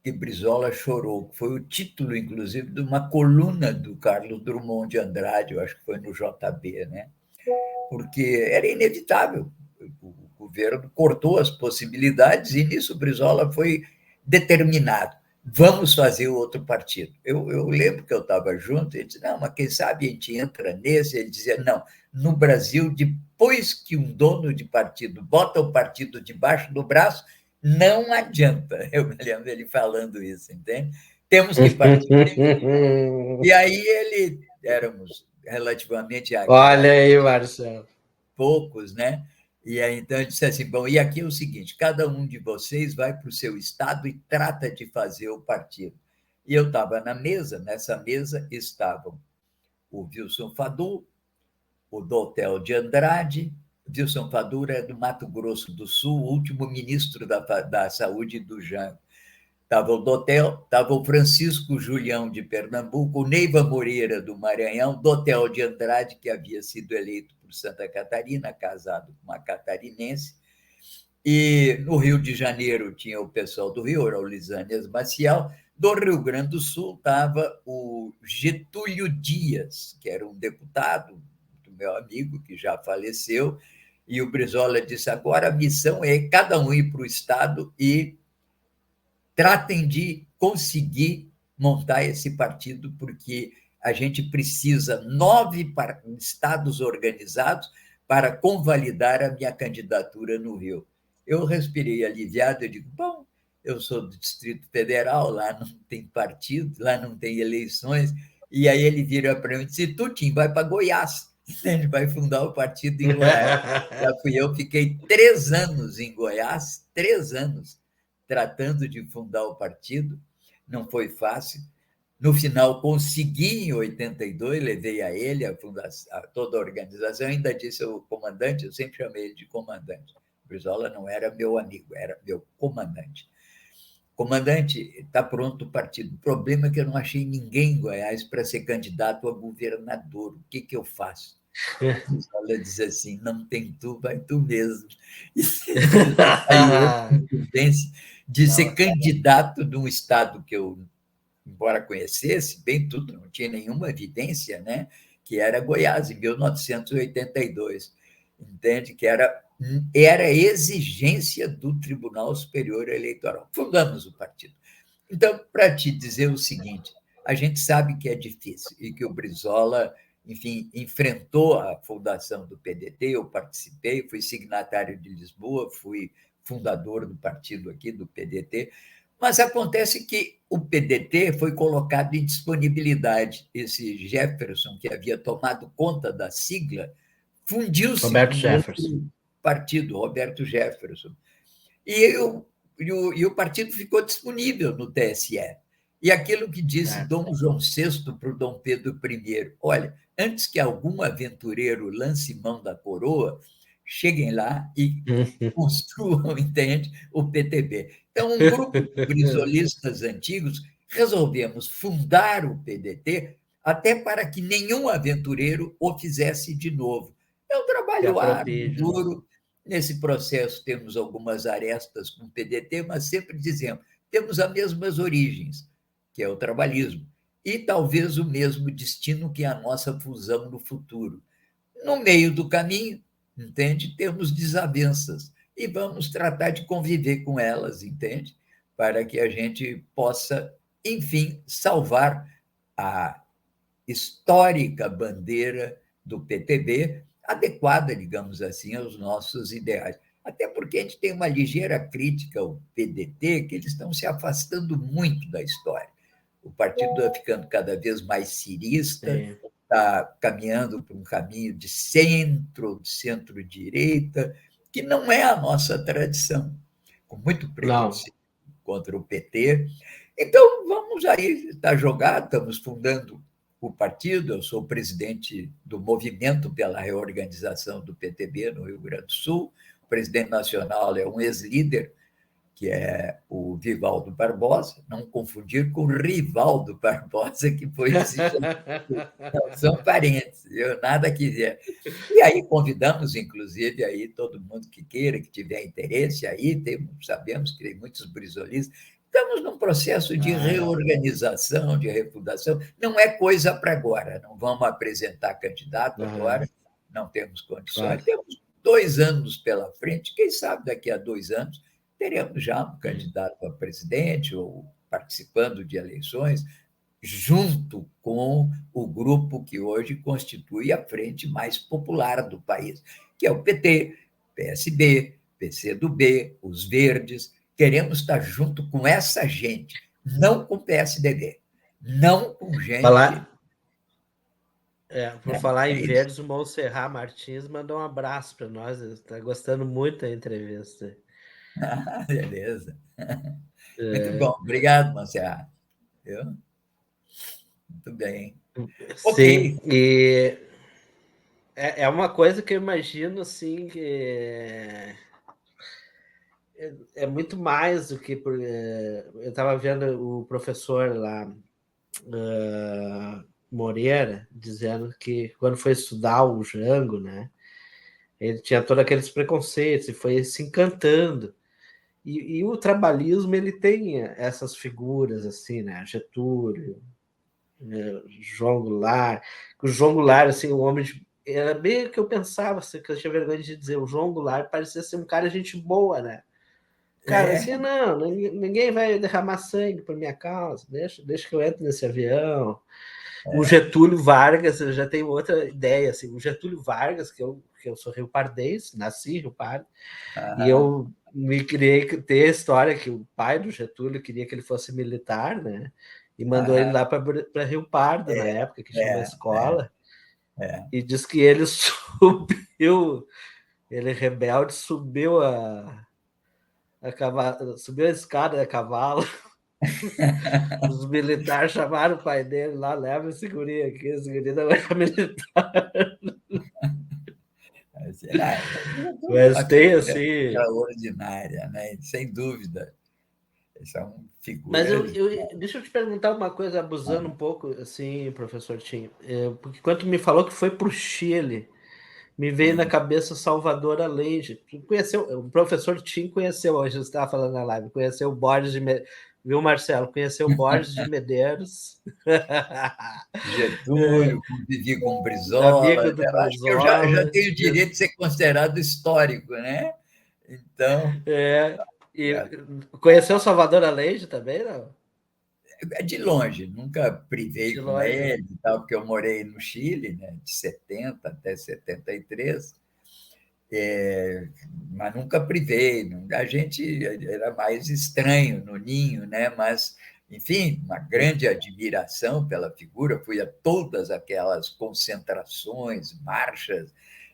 que Brizola chorou, foi o título, inclusive, de uma coluna do Carlos Drummond de Andrade, eu acho que foi no JB, né? Porque era inevitável. O governo cortou as possibilidades e nisso Brizola foi determinado. Vamos fazer outro partido. Eu lembro que eu estava junto, ele disse, não, mas quem sabe a gente entra nesse? Ele dizia, não, no Brasil, depois que um dono de partido bota o partido debaixo do braço, não adianta. Eu me lembro ele falando isso, entende? Temos que partir. E aí éramos relativamente Olha aí, Marcelo. poucos, né? E aí, então, ele disse assim: bom, e aqui é o seguinte: cada um de vocês vai para o seu estado e trata de fazer o partido. E eu estava na mesa, nessa mesa estavam o Wilson Fadul, o Doutel de Andrade. Wilson Fadul é do Mato Grosso do Sul, o último ministro da Saúde do Jango. Estava o Dotel, estava o Francisco Julião de Pernambuco, o Neiva Moreira do Maranhão, Dotel de Andrade, que havia sido eleito por Santa Catarina, casado com uma catarinense. E no Rio de Janeiro tinha o pessoal do Rio, era o Lisânias Maciel. Do Rio Grande do Sul estava o Getúlio Dias, que era um deputado do meu amigo, que já faleceu, e o Brizola disse: agora a missão é cada um ir para o Estado e tratem de conseguir montar esse partido, porque a gente precisa 9 estados organizados para convalidar a minha candidatura no Rio. Eu respirei aliviado e digo, bom, eu sou do Distrito Federal, lá não tem partido, lá não tem eleições, e aí ele vira para mim e disse, Tutim, vai para Goiás, ele vai fundar o partido em Goiás. Já fui eu, fiquei 3 anos em Goiás, 3 anos, tratando de fundar o partido, não foi fácil. No final, consegui em 82, levei a ele, a toda a organização, ainda disse ao comandante, eu sempre chamei ele de comandante. Brizola não era meu amigo, era meu comandante. Comandante, está pronto o partido. O problema é que eu não achei ninguém em Goiás para ser candidato a governador. O que eu faço? Ela diz assim, não tem tu, vai tu mesmo. E aí eu, de ser candidato de um estado que eu, embora conhecesse bem tudo, não tinha nenhuma evidência, né? Que era Goiás, em 1982. Entende? Que era exigência do Tribunal Superior Eleitoral. Fundamos o partido. Então, para te dizer o seguinte, a gente sabe que é difícil e que o Brizola, enfim, enfrentou a fundação do PDT, eu participei, fui signatário de Lisboa, fui fundador do partido aqui, do PDT, mas acontece que o PDT foi colocado em disponibilidade. Esse Jefferson, que havia tomado conta da sigla, fundiu-se Roberto com Jefferson. outro partido, Roberto Jefferson. E eu e o partido ficou disponível no TSE. E aquilo que disse certo. Dom João VI para o Dom Pedro I: olha, antes que algum aventureiro lance mão da coroa, cheguem lá e construam, entende, o PTB. Então, um grupo de brisolistas antigos resolvemos fundar o PDT até para que nenhum aventureiro o fizesse de novo. É um Se trabalho árduo, aproprie de novo. duro. Nesse processo temos algumas arestas com o PDT, mas sempre dizemos, temos as mesmas origens, que é o trabalhismo, e talvez o mesmo destino que é a nossa fusão no futuro. No meio do caminho, entende? Temos desavenças e vamos tratar de conviver com elas, entende? Para que a gente possa, enfim, salvar a histórica bandeira do PTB, adequada, digamos assim, aos nossos ideais. Até porque a gente tem uma ligeira crítica ao PDT, que eles estão se afastando muito da história. O partido está ficando cada vez mais cirista, Sim. está caminhando por um caminho de centro-direita, que não é a nossa tradição, com muito Não. preconceito contra o PT. Então, vamos aí, está jogado, estamos fundando o partido, eu sou presidente do Movimento pela Reorganização do PTB no Rio Grande do Sul, o presidente nacional é um ex-líder, que é o Vivaldo Barbosa, não confundir com o Rivaldo Barbosa, que foi desigência. São parentes, eu nada quiser. E aí convidamos, inclusive, aí todo mundo que queira, que tiver interesse, aí sabemos que tem muitos brisolistas. Estamos num processo de Ah, reorganização, de refundação. Não é coisa para agora, não vamos apresentar candidato aham, agora, não temos condições. claro. Temos 2 anos pela frente, quem sabe daqui a 2 anos teremos já um candidato a presidente ou participando de eleições, junto com o grupo que hoje constitui a frente mais popular do país, que é o PT, PSB, PCdoB, os Verdes. Queremos estar junto com essa gente, não com o PSDB, não com gente. Falar, por É, falar em é isso. verdes, o Monserrat Martins mandou um abraço para nós. Está gostando muito da entrevista. Beleza. Muito É, bom. Obrigado, Monserrat. Viu? Muito bem. sim, Ok. e é uma coisa que eu imagino assim que é muito mais do que eu estava vendo o professor lá, Moreira, dizendo que quando foi estudar o Jango, né, ele tinha todos aqueles preconceitos e foi se encantando. E o trabalhismo ele tem essas figuras assim, né, Getúlio, João Goulart. O João Goulart, assim, o homem era bem o que eu pensava, assim, que eu tinha vergonha de dizer. O João Goulart parecia ser um cara de gente boa, né? Cara, É, assim, não, ninguém vai derramar sangue por minha causa, deixa que eu entre nesse avião. O Getúlio Vargas, eu já tenho outra ideia, assim, o Getúlio Vargas, que eu sou rio-pardense, nasci em Rio Pardo, e ah, eu me criei ter a história que o pai do Getúlio queria que ele fosse militar, né? E mandou ele ah, lá para Rio Pardo, na é, época, que tinha uma é, é, escola, é. e diz que ele subiu, ele rebelde, subiu a escada a cavalo. Os militares chamaram o pai dele lá, leva esse guri aqui, esse guri não é militar. Uma Mas tem figura assim. extraordinária, né? Sem dúvida. São Mas figuras. deixa eu te perguntar uma coisa, abusando um pouco, assim, professor Tim. Porque quando tu me falou que foi para o Chile, me veio na cabeça Salvador Allende. Tu conheceu, o professor Tim conheceu, hoje você estava falando na live, conheceu o Borges de Medeiros, viu, Marcelo? Conheceu o Borges de Medeiros. Getúlio, convivi com Amigo Brizola. do Eu acho que eu já Brizola. tenho o direito de ser considerado histórico, né? Então, É, e conheceu Salvador Allende também, não? é de longe, nunca De privei com longe, né? ele, tal, porque eu morei no Chile, né, de 70 até 73. Mas nunca privei. A gente era mais estranho no ninho, né? Mas, enfim, uma grande admiração pela figura. Fui a todas aquelas concentrações, marchas,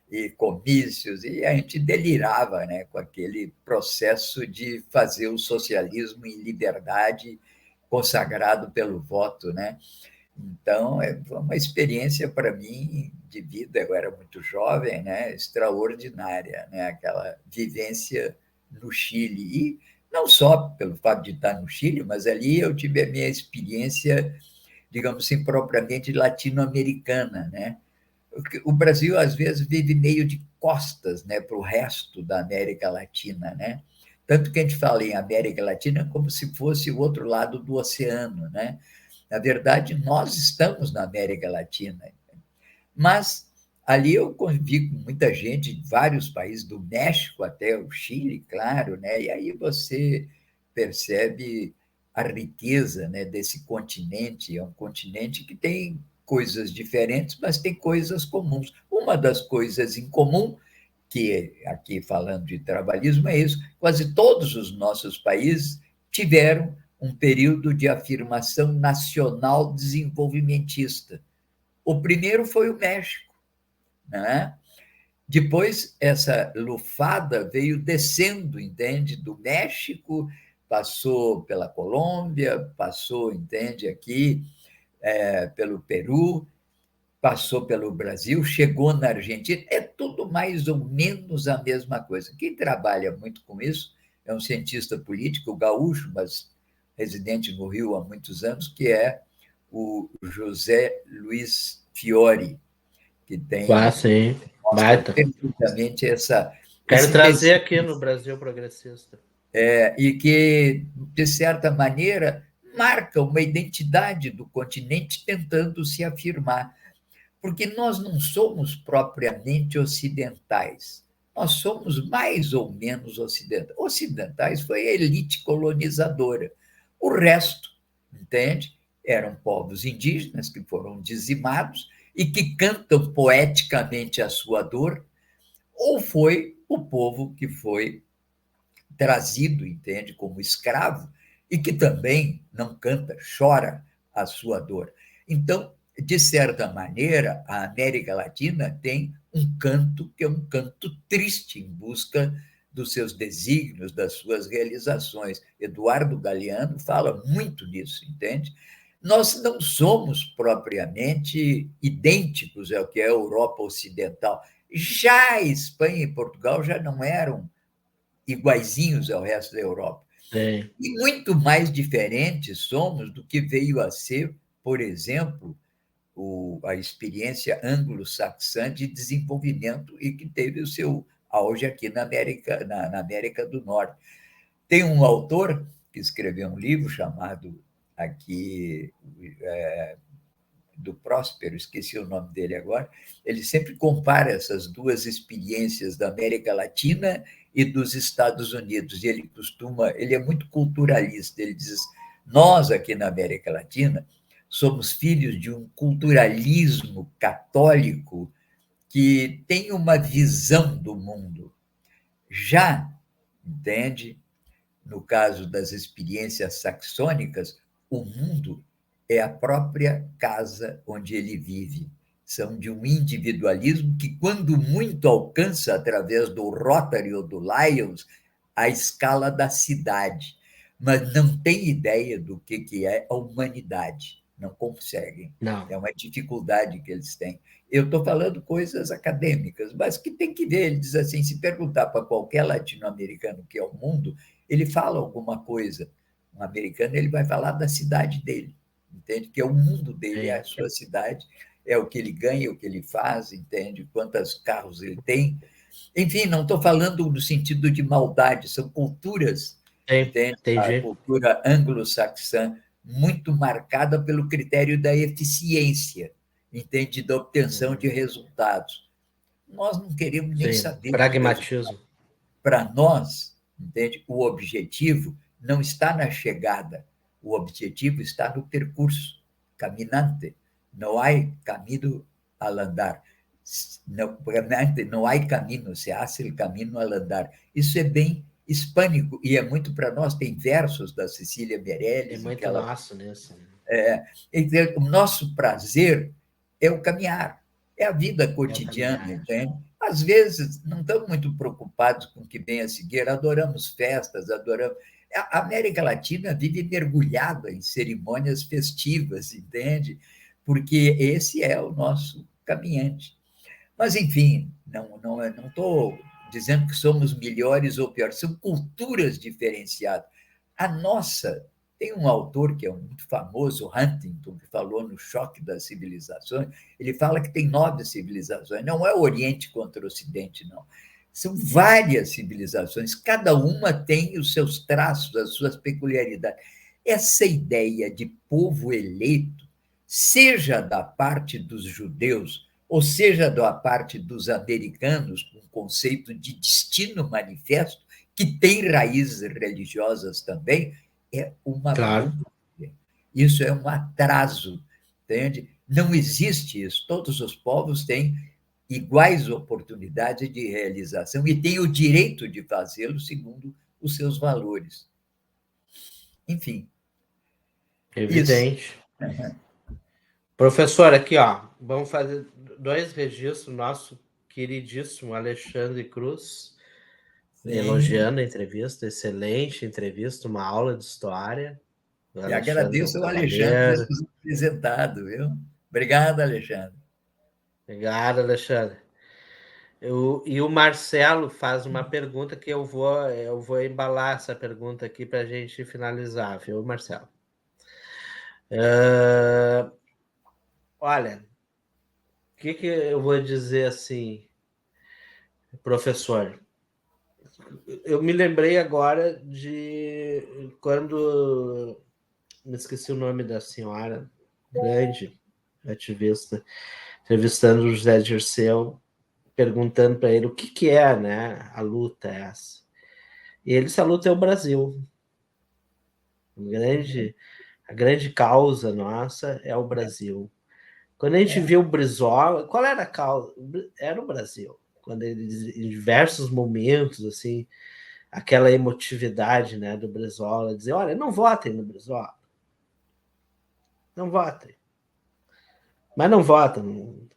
e comícios, e a gente delirava, né, com aquele processo de fazer o socialismo em liberdade consagrado pelo voto, né? Então, foi uma experiência para mim de vida, eu era muito jovem, né, extraordinária, né, aquela vivência no Chile. E não só pelo fato de estar no Chile, mas ali eu tive a minha experiência, digamos assim, propriamente latino-americana, né? O Brasil, às vezes, vive meio de costas, né, para o resto da América Latina, né? Tanto que a gente fala em América Latina como se fosse o outro lado do oceano, né? Na verdade, nós estamos na América Latina, mas ali eu convivi com muita gente de vários países, do México até o Chile, claro, né? E aí você percebe a riqueza, né, desse continente. É um continente que tem coisas diferentes, mas tem coisas comuns. Uma das coisas em comum, que aqui falando de trabalhismo, é isso: quase todos os nossos países tiveram um período de afirmação nacional desenvolvimentista. O primeiro foi o México, né? Depois, essa lufada veio descendo, entende? Do México, passou pela Colômbia, passou, entende, aqui, pelo Peru, passou pelo Brasil, chegou na Argentina. É tudo mais ou menos a mesma coisa. Quem trabalha muito com isso é um cientista político gaúcho, mas residente no Rio há muitos anos, que é o José Luiz Fiore, que Ah, tem sim. mostra Baita. perfeitamente Quero esse trazer tecido, aqui no Brasil Progressista. e que, de certa maneira, marca uma identidade do continente tentando se afirmar, porque nós não somos propriamente ocidentais, nós somos mais ou menos ocidentais. Ocidentais foi a elite colonizadora, o resto, entende? Eram povos indígenas que foram dizimados e que cantam poeticamente a sua dor, ou foi o povo que foi trazido, entende, como escravo, e que também não canta, chora a sua dor. Então, de certa maneira, a América Latina tem um canto que é um canto triste em busca dos seus desígnios, das suas realizações. Eduardo Galeano fala muito nisso, entende? Nós não somos propriamente idênticos ao que é a Europa Ocidental. Já a Espanha e Portugal já não eram iguaizinhos ao resto da Europa. Tem. E muito mais diferentes somos do que veio a ser, por exemplo, a experiência anglo-saxã de desenvolvimento e que teve o seu auge aqui na América do Norte. Tem um autor que escreveu um livro chamado aqui do Próspero, esqueci o nome dele agora, ele sempre compara essas duas experiências da América Latina e dos Estados Unidos, e ele é muito culturalista, ele diz: nós aqui na América Latina somos filhos de um culturalismo católico que tem uma visão do mundo. Já, entende, no caso das experiências saxônicas, o mundo é a própria casa onde ele vive. São de um individualismo que, quando muito, alcança, através do Rotary ou do Lions, a escala da cidade, mas não tem ideia do que é a humanidade. Não conseguem. Não. É uma dificuldade que eles têm. Eu estou falando coisas acadêmicas, mas que tem que ver. Ele diz assim: se perguntar para qualquer latino-americano o que é o mundo, ele fala alguma coisa. Um americano, ele vai falar da cidade dele, entende? Que é o mundo dele, é Tem. a sua cidade, é o que ele ganha, o que ele faz, entende? Quantos carros ele tem. Enfim, não estou falando no sentido de maldade, são culturas, Tem. entende? A Entendi. cultura anglo-saxã, muito marcada pelo critério da eficiência, entende? Da obtenção de resultados. Nós não queremos nem Sim. saber de resultados. Pragmatismo. Para nós, entende? O objetivo não está na chegada, o objetivo está no percurso, caminante. Não há caminho al andar. Não, não há caminho, se hace el camino al andar. Isso é bem hispânico e é muito para nós. Tem versos da Cecília Tem Meirelles em que muito ela nosso nisso. o nosso prazer é o caminhar, é a vida É o cotidiana, caminhar. entende? às vezes, não estamos muito preocupados com o que vem a seguir, adoramos festas, adoramos. A América Latina vive mergulhada em cerimônias festivas, entende? Porque esse é o nosso caminhante. Mas, enfim, não estou dizendo que somos melhores ou piores, são culturas diferenciadas. A nossa, tem um autor que é muito famoso, Huntington, que falou no Choque das Civilizações, ele fala que tem 9 civilizações, não é o Oriente contra o Ocidente, não. São várias civilizações, cada uma tem os seus traços, as suas peculiaridades. Essa ideia de povo eleito, seja da parte dos judeus, ou seja da parte dos americanos, com o conceito de destino manifesto, que tem raízes religiosas também, é uma Claro. bobagem. Isso é um atraso, entende? Não existe isso. Todos os povos têm iguais oportunidades de realização e têm o direito de fazê-lo segundo os seus valores. Enfim, isso. Evidente. Professor, aqui, ó, vamos fazer 2 registros. Nosso queridíssimo Alexandre Cruz, Sim. elogiando a entrevista, excelente entrevista, uma aula de história. O E Alexandre é um agradeço ao Alexandre cavalheiro. por ter apresentado, viu? Obrigado, Alexandre. Obrigado, Alexandre. E o Marcelo faz uma pergunta que eu vou embalar essa pergunta aqui para a gente finalizar, viu, Marcelo? Olha, o que eu vou dizer assim, professor? Eu me lembrei agora de quando me esqueci o nome da senhora, grande ativista, entrevistando o José Dirceu, perguntando para ele o que é, né, a luta essa. E ele disse: a luta é o Brasil. A grande causa nossa é o Brasil. Quando a gente viu o Brizola, qual era a causa? Era o Brasil. Quando ele, em diversos momentos, assim, aquela emotividade, né, do Brizola, dizer: olha, não votem no Brizola. Não votem. Mas não votem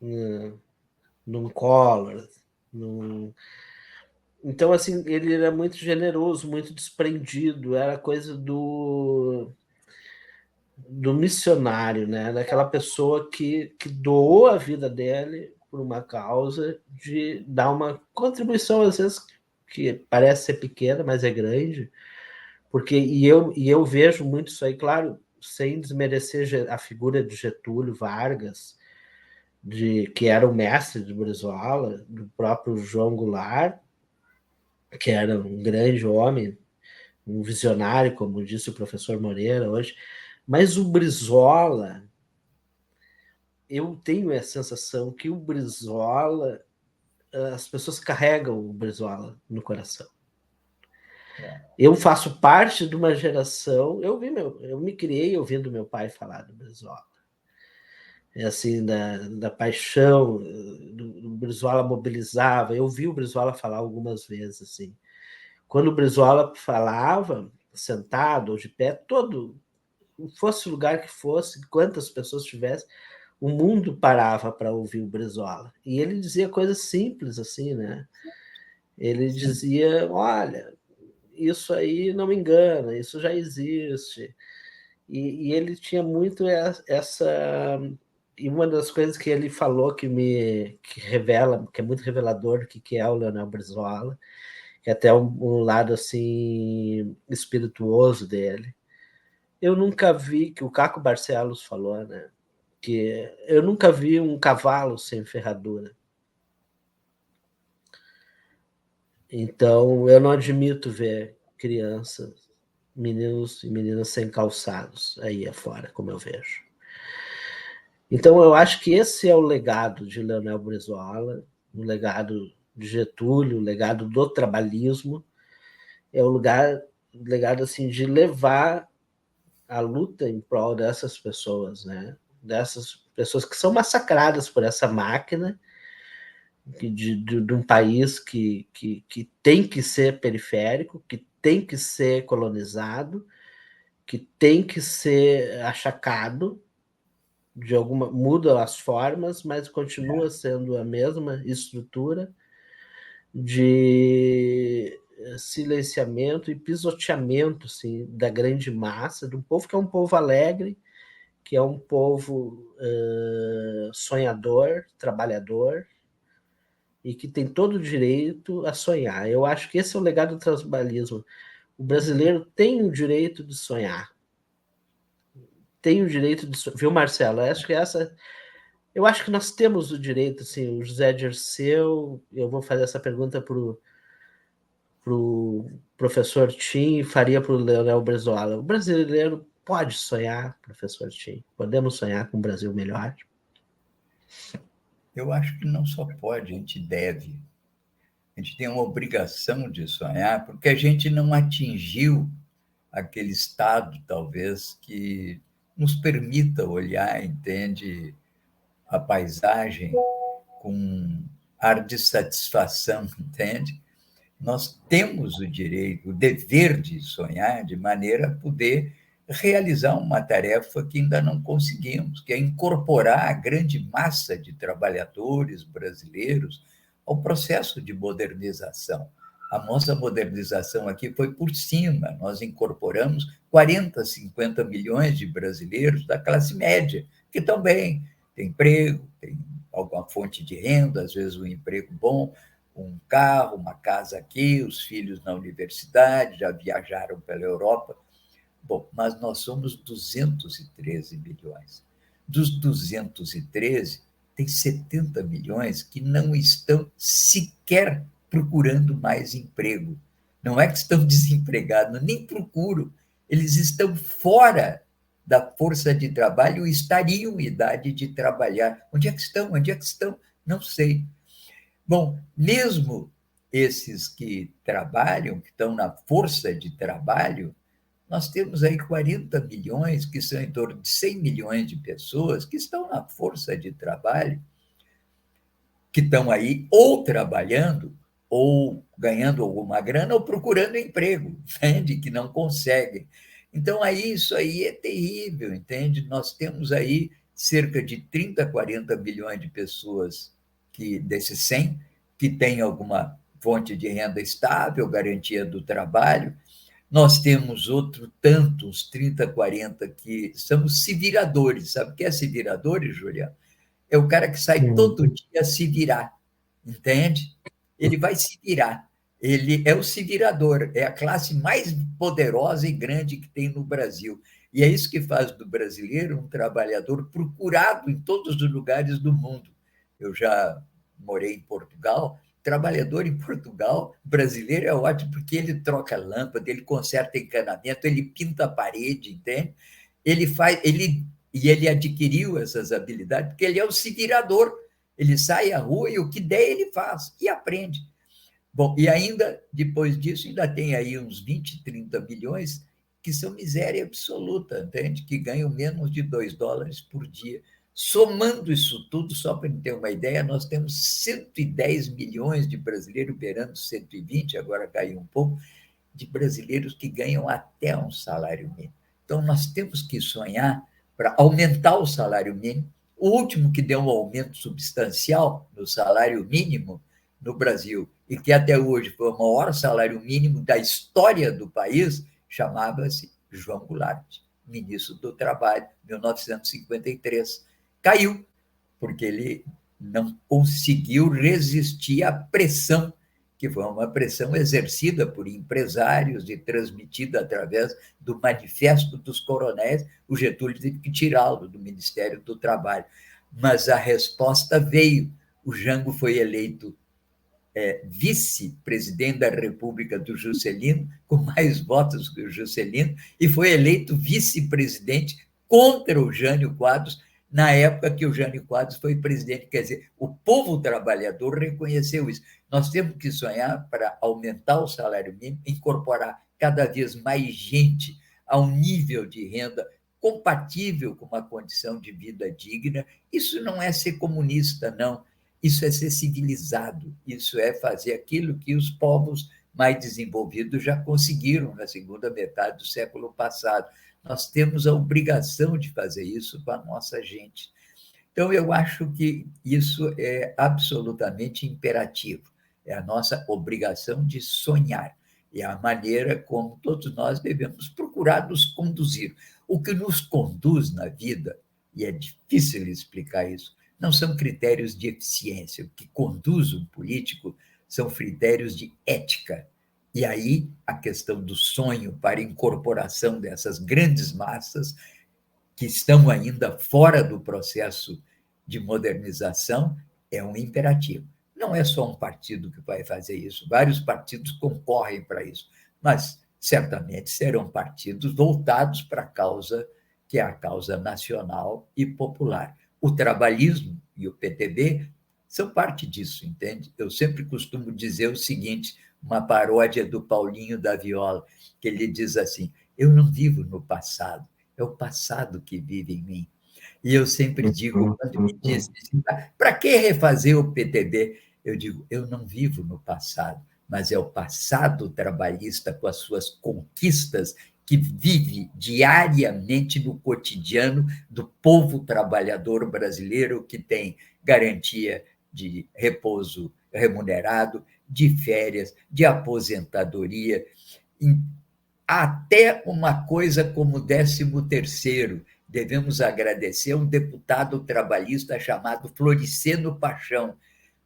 num Collor. Num... Então, assim, ele era muito generoso, muito desprendido. Era coisa do missionário, né? Daquela pessoa que doou a vida dele por uma causa, de dar uma contribuição, às vezes, que parece ser pequena, mas é grande, porque eu vejo muito isso aí, claro, sem desmerecer a figura de Getúlio Vargas, que era o mestre de Brizola, do próprio João Goulart, que era um grande homem, um visionário, como disse o professor Moreira hoje, mas o Brizola, eu tenho a sensação que o Brizola, as pessoas carregam o Brizola no coração. Eu faço parte de uma geração, eu me criei ouvindo meu pai falar do Brizola. É assim, da paixão, do Brizola mobilizava. Eu vi o Brizola falar algumas vezes, assim. Quando o Brizola falava, sentado ou de pé, fosse o lugar que fosse, quantas pessoas tivesse, o mundo parava para ouvir o Brizola. E ele dizia coisas simples, assim, né? Ele dizia: olha, isso aí não me engana, isso já existe. E ele tinha muito essa. E uma das coisas que ele falou que revela, que é muito revelador do que é o Leonel Brizola, que é até um lado assim espirituoso dele. Eu nunca vi, que o Caco Barcelos falou, né? Que eu nunca vi um cavalo sem ferradura. Então, eu não admito ver crianças, meninos e meninas sem calçados aí afora, como eu vejo. Então, eu acho que esse é o legado de Leonel Brizola, o legado de Getúlio, o legado do trabalhismo, é o legado assim, de levar a luta em prol dessas pessoas, né? Dessas pessoas que são massacradas por essa máquina de um país que tem que ser periférico, que tem que ser colonizado, que tem que ser achacado, muda as formas, mas continua sendo a mesma estrutura de silenciamento e pisoteamento, assim, da grande massa, de um povo que é um povo alegre, que é um povo sonhador, trabalhador, e que tem todo o direito a sonhar. Eu acho que esse é o legado do trabalhismo. O brasileiro tem o direito de sonhar. Tem o direito de sonhar. Viu, Marcelo? Eu acho que nós temos o direito, assim, o José Dirceu, eu vou fazer essa pergunta para o professor Tim e faria para o Leonel Brizola. O brasileiro pode sonhar, professor Tim? Podemos sonhar com um Brasil melhor? Eu acho que não só pode, a gente deve. A gente tem uma obrigação de sonhar, porque a gente não atingiu aquele estado, talvez, que nos permita olhar, entende, a paisagem com ar de satisfação, entende? Nós temos o direito, o dever de sonhar de maneira a poder realizar uma tarefa que ainda não conseguimos, que é incorporar a grande massa de trabalhadores brasileiros ao processo de modernização. A nossa modernização aqui foi por cima, nós incorporamos 40, 50 milhões de brasileiros da classe média, que também tem emprego, tem alguma fonte de renda, às vezes um emprego bom, um carro, uma casa aqui, os filhos na universidade, já viajaram pela Europa. Bom, mas nós somos 213 milhões. Dos 213, tem 70 milhões que não estão sequer procurando mais emprego. Não é que estão desempregados, nem procuram. Eles estão fora da força de trabalho e estariam em idade de trabalhar. Onde é que estão? Onde é que estão? Não sei. Bom, mesmo esses que trabalham, que estão na força de trabalho, nós temos aí 40 milhões, que são em torno de 100 milhões de pessoas que estão na força de trabalho, que estão aí ou trabalhando, ou ganhando alguma grana, ou procurando emprego, entende? Que não conseguem. Então, aí, isso aí é terrível, entende? Nós temos aí cerca de 30, 40 milhões de pessoas que desses 100 que têm alguma fonte de renda estável, garantia do trabalho. Nós temos outro tanto, uns 30, 40, que são os se viradores. Sabe o que é se viradores, Juliano? É o cara que sai todo dia a se virar, entende? Ele vai se virar. Ele é o se virador, é a classe mais poderosa e grande que tem no Brasil. E é isso que faz do brasileiro um trabalhador procurado em todos os lugares do mundo. Eu já morei em Portugal. Trabalhador em Portugal, brasileiro é ótimo, porque ele troca lâmpada, ele conserta encanamento, ele pinta a parede, entende? Ele adquiriu essas habilidades, porque ele é o se virador. Ele sai à rua e o que der ele faz, e aprende. Bom, e ainda, depois disso, ainda tem aí uns 20, 30 milhões que são miséria absoluta, entende? Que ganham menos de $2 por dia. Somando isso tudo, só para ter uma ideia, nós temos 110 milhões de brasileiros, beirando 120, agora caiu um pouco, de brasileiros que ganham até um salário mínimo. Então, nós temos que sonhar para aumentar o salário mínimo. O último que deu um aumento substancial no salário mínimo no Brasil, e que até hoje foi o maior salário mínimo da história do país, chamava-se João Goulart, ministro do Trabalho, 1953. Caiu, porque ele não conseguiu resistir à pressão, que foi uma pressão exercida por empresários e transmitida através do Manifesto dos Coronéis. O Getúlio teve que tirá-lo do Ministério do Trabalho. Mas a resposta veio. O Jango foi eleito vice-presidente da República do Juscelino, com mais votos que o Juscelino, e foi eleito vice-presidente contra o Jânio Quadros, na época que o Jânio Quadros foi presidente. Quer dizer, o povo trabalhador reconheceu isso. Nós temos que sonhar para aumentar o salário mínimo, incorporar cada vez mais gente a um nível de renda compatível com uma condição de vida digna. Isso não é ser comunista, não. Isso é ser civilizado, isso é fazer aquilo que os povos mais desenvolvidos já conseguiram na segunda metade do século passado. Nós temos a obrigação de fazer isso para a nossa gente. Então, eu acho que isso é absolutamente imperativo. É a nossa obrigação de sonhar. É a maneira como todos nós devemos procurar nos conduzir. O que nos conduz na vida, e é difícil explicar isso, não são critérios de eficiência. O que conduz um político são critérios de ética. E aí, a questão do sonho para incorporação dessas grandes massas que estão ainda fora do processo de modernização é um imperativo. Não é só um partido que vai fazer isso, vários partidos concorrem para isso, mas certamente serão partidos voltados para a causa que é a causa nacional e popular. O trabalhismo e o PTB são parte disso, entende? Eu sempre costumo dizer o seguinte, uma paródia do Paulinho da Viola, que ele diz assim: eu não vivo no passado, é o passado que vive em mim. E eu sempre digo, quando me dizem assim, para que refazer o PTB? Eu digo, eu não vivo no passado, mas é o passado trabalhista com as suas conquistas que vive diariamente no cotidiano do povo trabalhador brasileiro, que tem garantia de repouso remunerado, de férias, de aposentadoria, até uma coisa como o 13º. Devemos agradecer a um deputado trabalhista chamado Floriceno Paixão.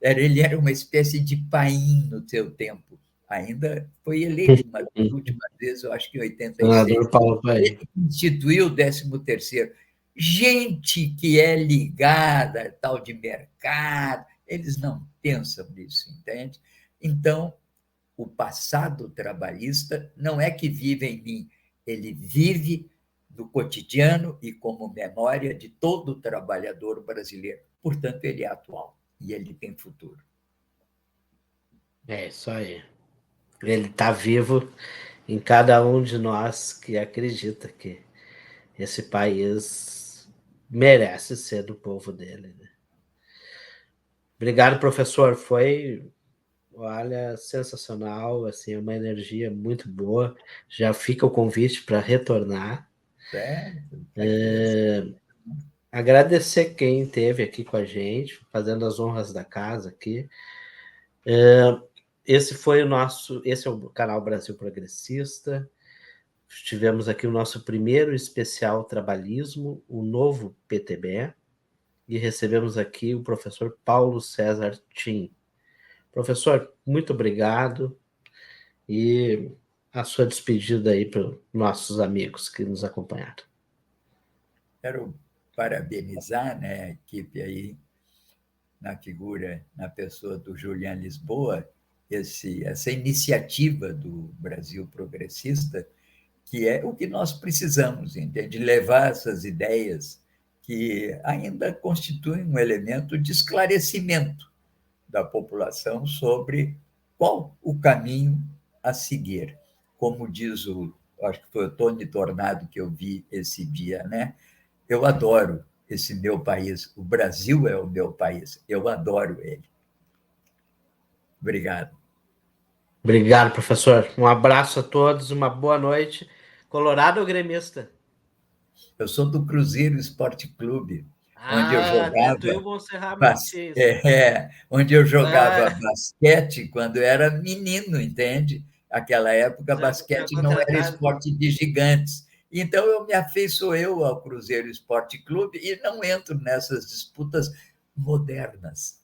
Ele era uma espécie de paim no seu tempo. Ainda foi eleito uma das últimas vezes, eu acho que em 86. Ele instituiu o 13º. Gente que é ligada, tal de mercado, eles não pensam nisso, entende? Então, o passado trabalhista não é que vive em mim, ele vive no cotidiano e como memória de todo trabalhador brasileiro. Portanto, ele é atual e ele tem futuro. É isso aí. Ele está vivo em cada um de nós que acredita que esse país merece ser do povo dele, né? Obrigado, professor. Foi, olha, sensacional, assim, uma energia muito boa. Já fica o convite para retornar. Certo? Agradecer quem esteve aqui com a gente, fazendo as honras da casa aqui. Esse é o canal Brasil Progressista. Tivemos aqui o nosso primeiro especial trabalhismo, o novo PTB, e recebemos aqui o professor Paulo César Tim. Professor, muito obrigado e a sua despedida aí para os nossos amigos que nos acompanharam. Quero parabenizar, né, a equipe aí, na figura, na pessoa do Julian Lisboa, essa iniciativa do Brasil Progressista, que é o que nós precisamos, entende? Levar essas ideias que ainda constituem um elemento de esclarecimento da população sobre qual o caminho a seguir. Como diz acho que foi o Tony Tornado que eu vi esse dia, né? Eu adoro esse meu país, o Brasil é o meu país, eu adoro ele. Obrigado. Obrigado, professor. Um abraço a todos, uma boa noite. Colorado ou gremista? Eu sou do Cruzeiro Esporte Clube, onde eu Tu e o jogava Monserrat Martins. onde eu jogava basquete quando era menino, entende? Aquela época, Já basquete não era contratado. esporte de gigantes. Então, eu me afeiçoei ao Cruzeiro Esporte Clube e não entro nessas disputas modernas.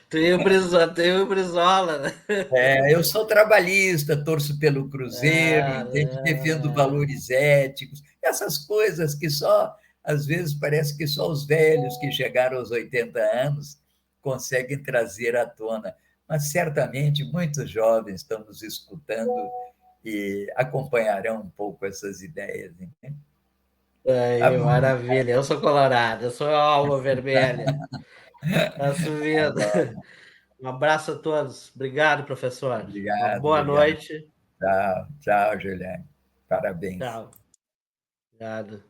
Tu e o Brizola, né? Eu sou trabalhista, torço pelo Cruzeiro, entende? Defendo Ah, valores éticos, essas coisas que só, às vezes, parece que só os velhos que chegaram aos 80 anos conseguem trazer à tona. Mas certamente muitos jovens estão nos escutando e acompanharão um pouco essas ideias. Entende? Tá bom, maravilha. Eu sou colorado, eu sou alma vermelha. Assumindo. Um abraço a todos. Obrigado, professor. Uma obrigado, boa obrigado. noite. Tchau, tchau, Juliane. Parabéns. Tchau. Obrigado.